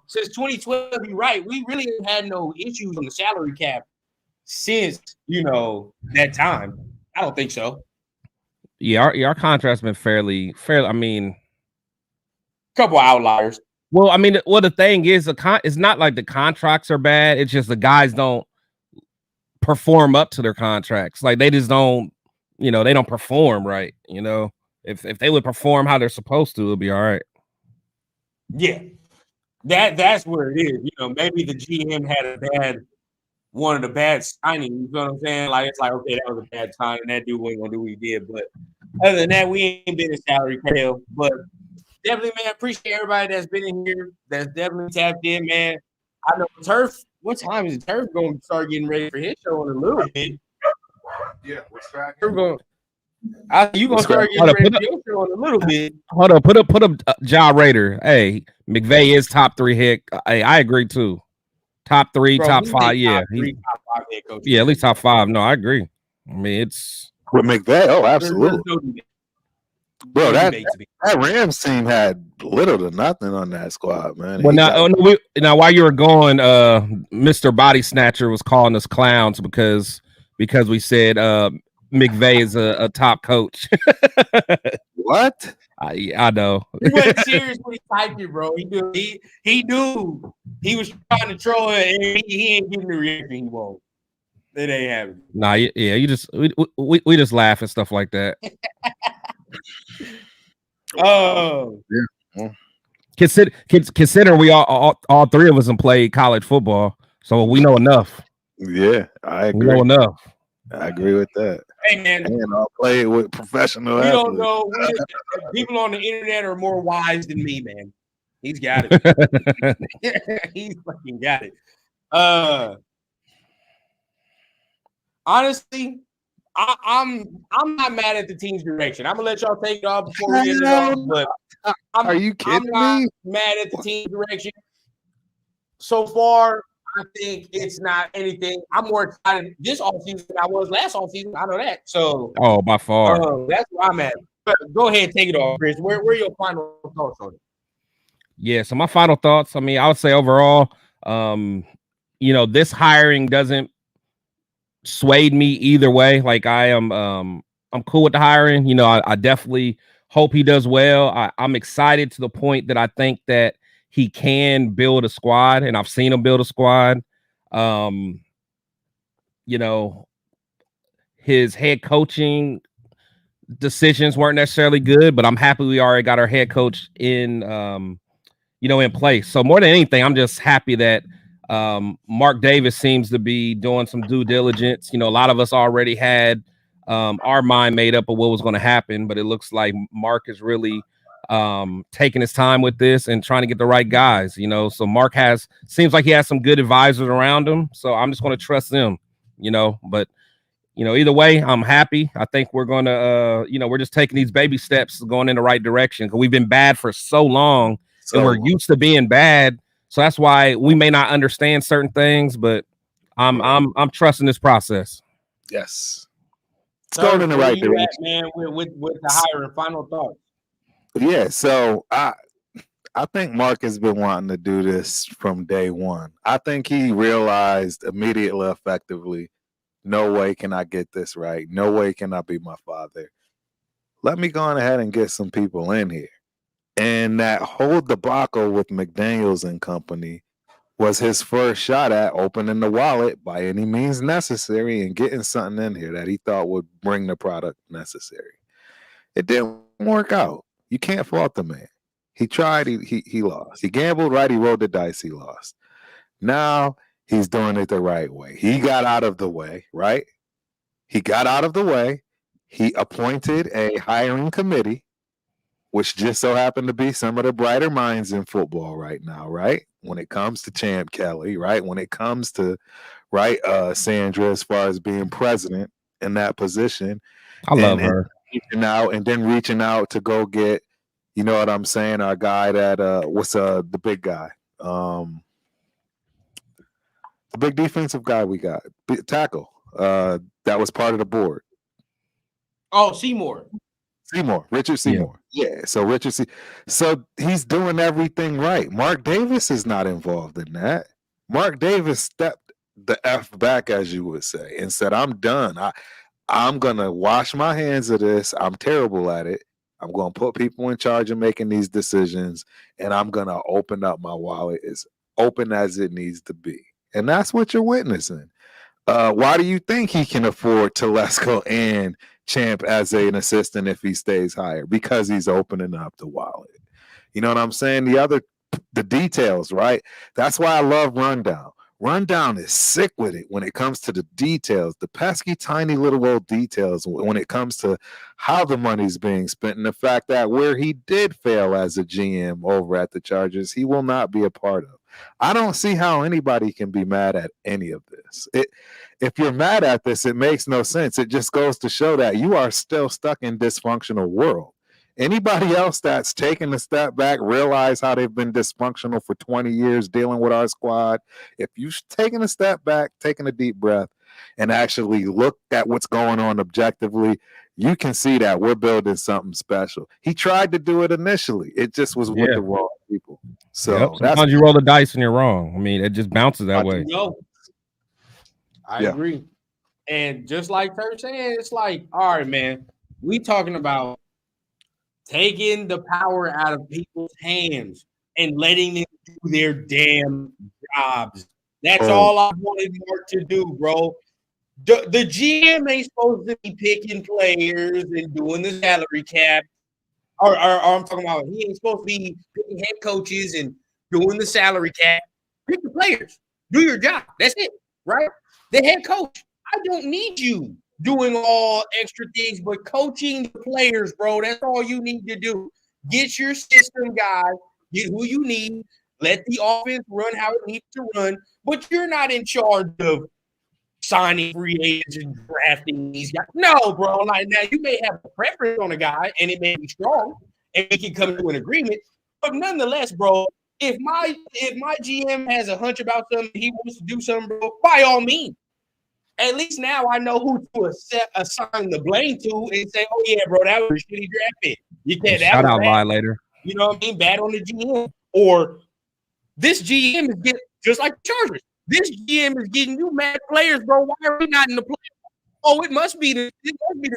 since 2012, you're right. We really ain't had no issues on the salary cap since that time. I don't think so. Yeah, our contract's been fairly. I mean, couple outliers. Well, I mean, the thing is, it's not like the contracts are bad. It's just the guys don't perform up to their contracts. Like they just don't, they don't perform right. If they would perform how they're supposed to, it'll be all right. Yeah, that's where it is. Maybe the GM had one of the bad signings. You know what I'm saying? Like it's like, okay, that was a bad signing. That dude ain't gonna do what he did. But other than that, we ain't been in salary cap. But definitely, man, appreciate everybody that's been in here. That's definitely tapped in, man. I know Turf. What time is Turf going to start getting ready for his show in a little bit? Yeah, what's cracking? You gonna start getting ready for your show in a little bit? Hold on, put up Ja Raider. Hey, McVay is top 3 hit. Hey, I agree too. Top 3, top 5. Yeah, top 5 head coach. Yeah, at least top 5. No, I agree. I mean, it's with McVay. Oh, absolutely. Bro, that Rams team had little to nothing on that squad, man. Well, now while you were going, Mr. Body Snatcher was calling us clowns because we said McVay is a top coach. What? I know. He wasn't serious when he typed it, bro. He knew he was trying to troll it, and he ain't getting the reaction he wants. It ain't happening. Nah, yeah, you just we just laugh and stuff like that. Oh, Yeah. Consider we all three of us have played college football, so we know enough. Yeah, I We know agree. enough. I agree with that. hey man, And I'll play with professional we athletes. don't know. People on the internet are more wise than me, man. He's got it. He's fucking got it. Honestly, I'm not mad at the team's direction. I'm gonna let y'all take it off before we end it off, but Are you kidding I'm not me? mad at the team's direction. So far, I think it's not anything. I'm more excited this offseason than I was last offseason. I know that. So by far. that's where I'm at. But go ahead, take it off, Chris. Where are your final thoughts on it? Yeah, so my final thoughts. I mean, I would say overall, this hiring doesn't swayed me either way. Like I'm cool with the hiring. I definitely hope he does well. I'm excited to the point that I think that he can build a squad, and I've seen him build a squad. His head coaching decisions weren't necessarily good, but I'm happy we already got our head coach in place. So more than anything, I'm just happy that Mark Davis seems to be doing some due diligence. A lot of us already had our mind made up of what was going to happen, but it looks like Mark is really taking his time with this and trying to get the right guys. So Mark seems like he has some good advisors around him. So I'm just going to trust them. But either way, I'm happy. I think we're going to, we're just taking these baby steps going in the right direction because we've been bad for so long and we're used to being bad. So that's why we may not understand certain things, but I'm trusting this process. Yes. It's going in the right direction. Man, with the hiring, final thoughts. Yeah, so I think Mark has been wanting to do this from day one. I think he realized immediately, effectively, no way can I get this right. No way can I be my father. Let me go on ahead and get some people in here. And that whole debacle with McDaniels and company was his first shot at opening the wallet by any means necessary and getting something in here that he thought would bring the product necessary. It didn't work out. You can't fault the man. He tried, he lost. He gambled, right? He rolled the dice, he lost. Now he's doing it the right way. He got out of the way, right? He got out of the way. He appointed a hiring committee, which just so happened to be some of the brighter minds in football right now, right? When it comes to Champ Kelly, right? When it comes to, right, Sandra, as far as being president in that position. I love her. And then reaching out to go get, you know what I'm saying, our guy that, what's the big guy? The big defensive guy we got, tackle, that was part of the board. Oh, Seymour, Richard Seymour. Yeah. So Richard So he's doing everything right. Mark Davis is not involved in that. Mark Davis stepped the F back, as you would say, and said, I'm done. I'm going to wash my hands of this. I'm terrible at it. I'm going to put people in charge of making these decisions, and I'm going to open up my wallet as open as it needs to be. And that's what you're witnessing. Why do you think he can afford Telesco and Champ as an assistant if he stays higher? Because he's opening up the wallet. You know what I'm saying? The details, right? That's why I love Rundown. Rundown is sick with it when it comes to the details, the pesky, tiny little old details when it comes to how the money's being spent, and the fact that where he did fail as a GM over at the Chargers, he will not be a part of. I don't see how anybody can be mad at any of this. If you're mad at this, it makes no sense. It just goes to show that you are still stuck in dysfunctional world. Anybody else that's taken a step back, realize how they've been dysfunctional for 20 years dealing with our squad. If you've taken a step back, taken a deep breath, and actually look at what's going on objectively, you can see that we're building something special. He tried to do it initially. It just was with the wrong people. So sometimes you roll the dice and you're wrong. I mean, it just bounces that way. I agree. And just like Kurt saying, it's like, all right, man, we talking about taking the power out of people's hands and letting them do their damn jobs. That's all I wanted Mark to do, bro. The GM ain't supposed to be picking players and doing the salary cap. Or I'm talking about he ain't supposed to be picking head coaches and doing the salary cap. Pick the players. Do your job. That's it, right? The head coach. I don't need you doing all extra things, but coaching the players, bro. That's all you need to do. Get your system guys. Get who you need. Let the offense run how it needs to run. But you're not in charge of signing free agents and drafting these guys. No, bro. Like now, you may have a preference on a guy, and it may be strong, and we can come to an agreement. But nonetheless, bro, if my GM has a hunch about something, he wants to do something, bro, by all means. At least now I know who to assign the blame to and say, "Oh yeah, bro, that was a shitty draft pick." You can't. Shout out violator. You know what I mean? Bad on the GM, or this GM is getting just like the Chargers. This GM is getting you mad players, bro. Why are we not in the playoffs? Oh, it must be the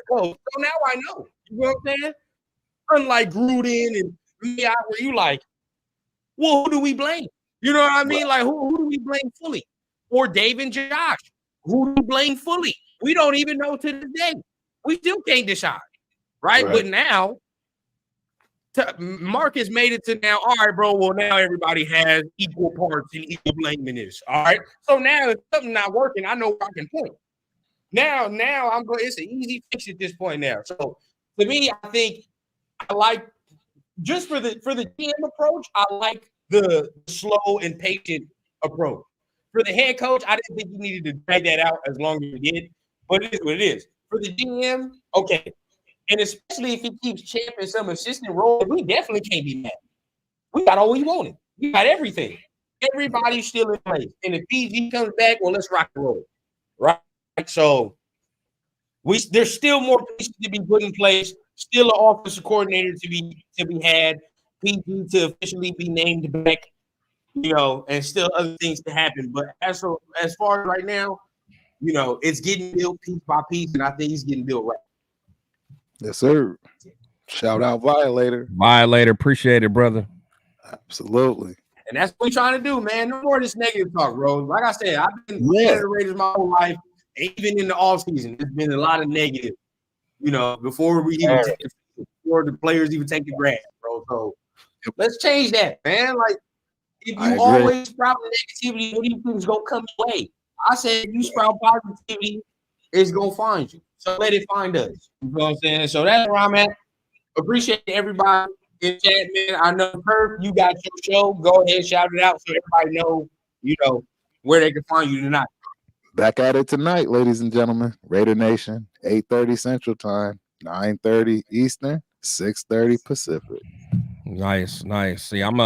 coach. So now I know. You know what I'm saying? Unlike Gruden and me out where you like, well, who do we blame? You know what I mean? Like, who do we blame fully? Or Dave and Josh. Who do we blame fully? We don't even know to this day. We still can't decide. Right? But now, Marcus made it to now, all right, bro, well, now everybody has equal parts and equal blame in this, all right? So now if something not working, I know where I can point. Now I'm going, it's an easy fix at this point now. So to me, I think I like, just for the GM approach, I like the slow and patient approach. For the head coach, I didn't think you needed to drag that out as long as you did, but it is what it is. For the GM, okay. And especially if he keeps champing some assistant role, we definitely can't be mad. We got all we wanted. We got everything. Everybody's still in place. And if PG comes back, well, let's rock and roll. Right? So there's still more pieces to be put in place. Still an offensive coordinator to be had. PG to officially be named back. You know, and still other things to happen. But as far as right now, you know, it's getting built piece by piece, and I think he's getting built right. Yes, sir. Shout out Violator. Violator, appreciate it, brother. Absolutely. And that's what we're trying to do, man. No more of this negative talk, bro. Like I said, I've been the Raiders my whole life. Even in the offseason, there's been a lot of negative, you know, before the players even take the grass, bro. So let's change that, man. Like, if you always sprout negativity, what do you think is going to come your way? I said, if you sprout positivity, it's going to find you. So let it find us. You know what I'm saying? So that's where I'm at. Appreciate everybody in chat, man. I know, Kurt, you got your show. Go ahead, shout it out so everybody know, you know, where they can find you tonight. Back at it tonight, ladies and gentlemen. Raider Nation, 8:30 Central Time, 9:30 Eastern, 6:30 Pacific. Nice. See, I'm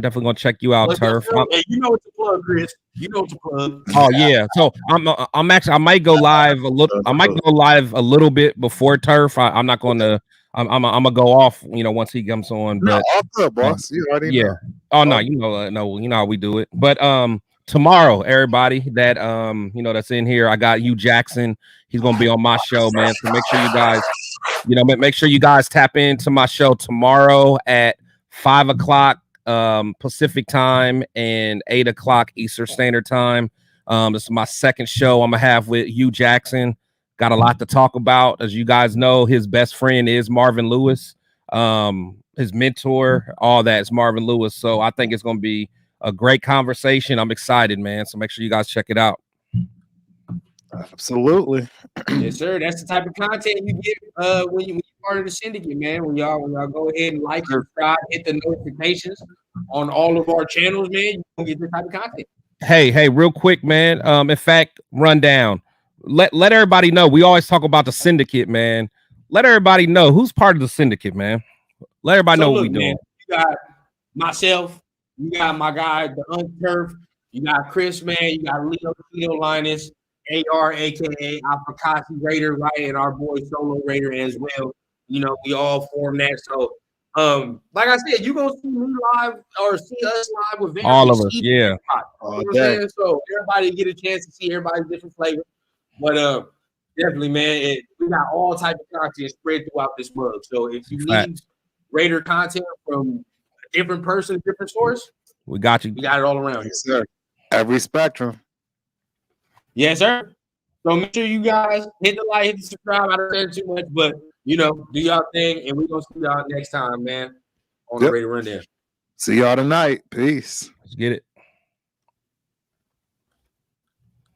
definitely gonna check you out, Turf. Hey, you know what to plug, Chris. You know what to plug. Oh yeah. So I'm actually I might go live a little. I might go live a little bit before Turf. I'm not going to. I'm gonna go off. You know, once he comes on. But all good, boss. You already know. Oh no, you know how we do it. But tomorrow, everybody that you know that's in here, I got Hugh Jackson. He's gonna be on my show, man. So make sure you guys, you know, make sure you guys tap into my show tomorrow at 5 o'clock. Pacific time and 8 o'clock Eastern Standard Time. This is my second show I'm gonna have with Hugh Jackson. Got a lot to talk about. As you guys know, his best friend is Marvin Lewis. His mentor, all that is Marvin Lewis. So I think it's gonna be a great conversation. I'm excited, man. So make sure you guys check it out. Absolutely. Yes, sir. That's the type of content you get when you're part of the syndicate, man. When y'all go ahead and like, subscribe, hit the notifications on all of our channels, man, you can get this type of content. Hey, real quick, man. In fact, rundown. Let everybody know. We always talk about the syndicate, man. Let everybody know who's part of the syndicate, man. Let everybody know what we doing. You got myself, you got my guy, the Unturf, you got Chris, man, you got Leo Linus, AR, aka Apakasi Raider, right, and our boy Solo Raider as well. You know, we all form that. So, like I said, you're gonna see me live or see us live with all of us, yeah. You know what I'm saying? So everybody get a chance to see everybody's different flavor. But definitely, man, we got all type of content spread throughout this mug. So if you need Raider content from a different person, different source, we got you. We got it all around. Yes, sir. Every spectrum. Yes, sir. So make sure you guys hit the like, hit the subscribe. I don't say too much, but do y'all thing, and we're gonna see y'all next time, man, on the Yep. Raider Rundown. See y'all tonight. Peace. Let's get it.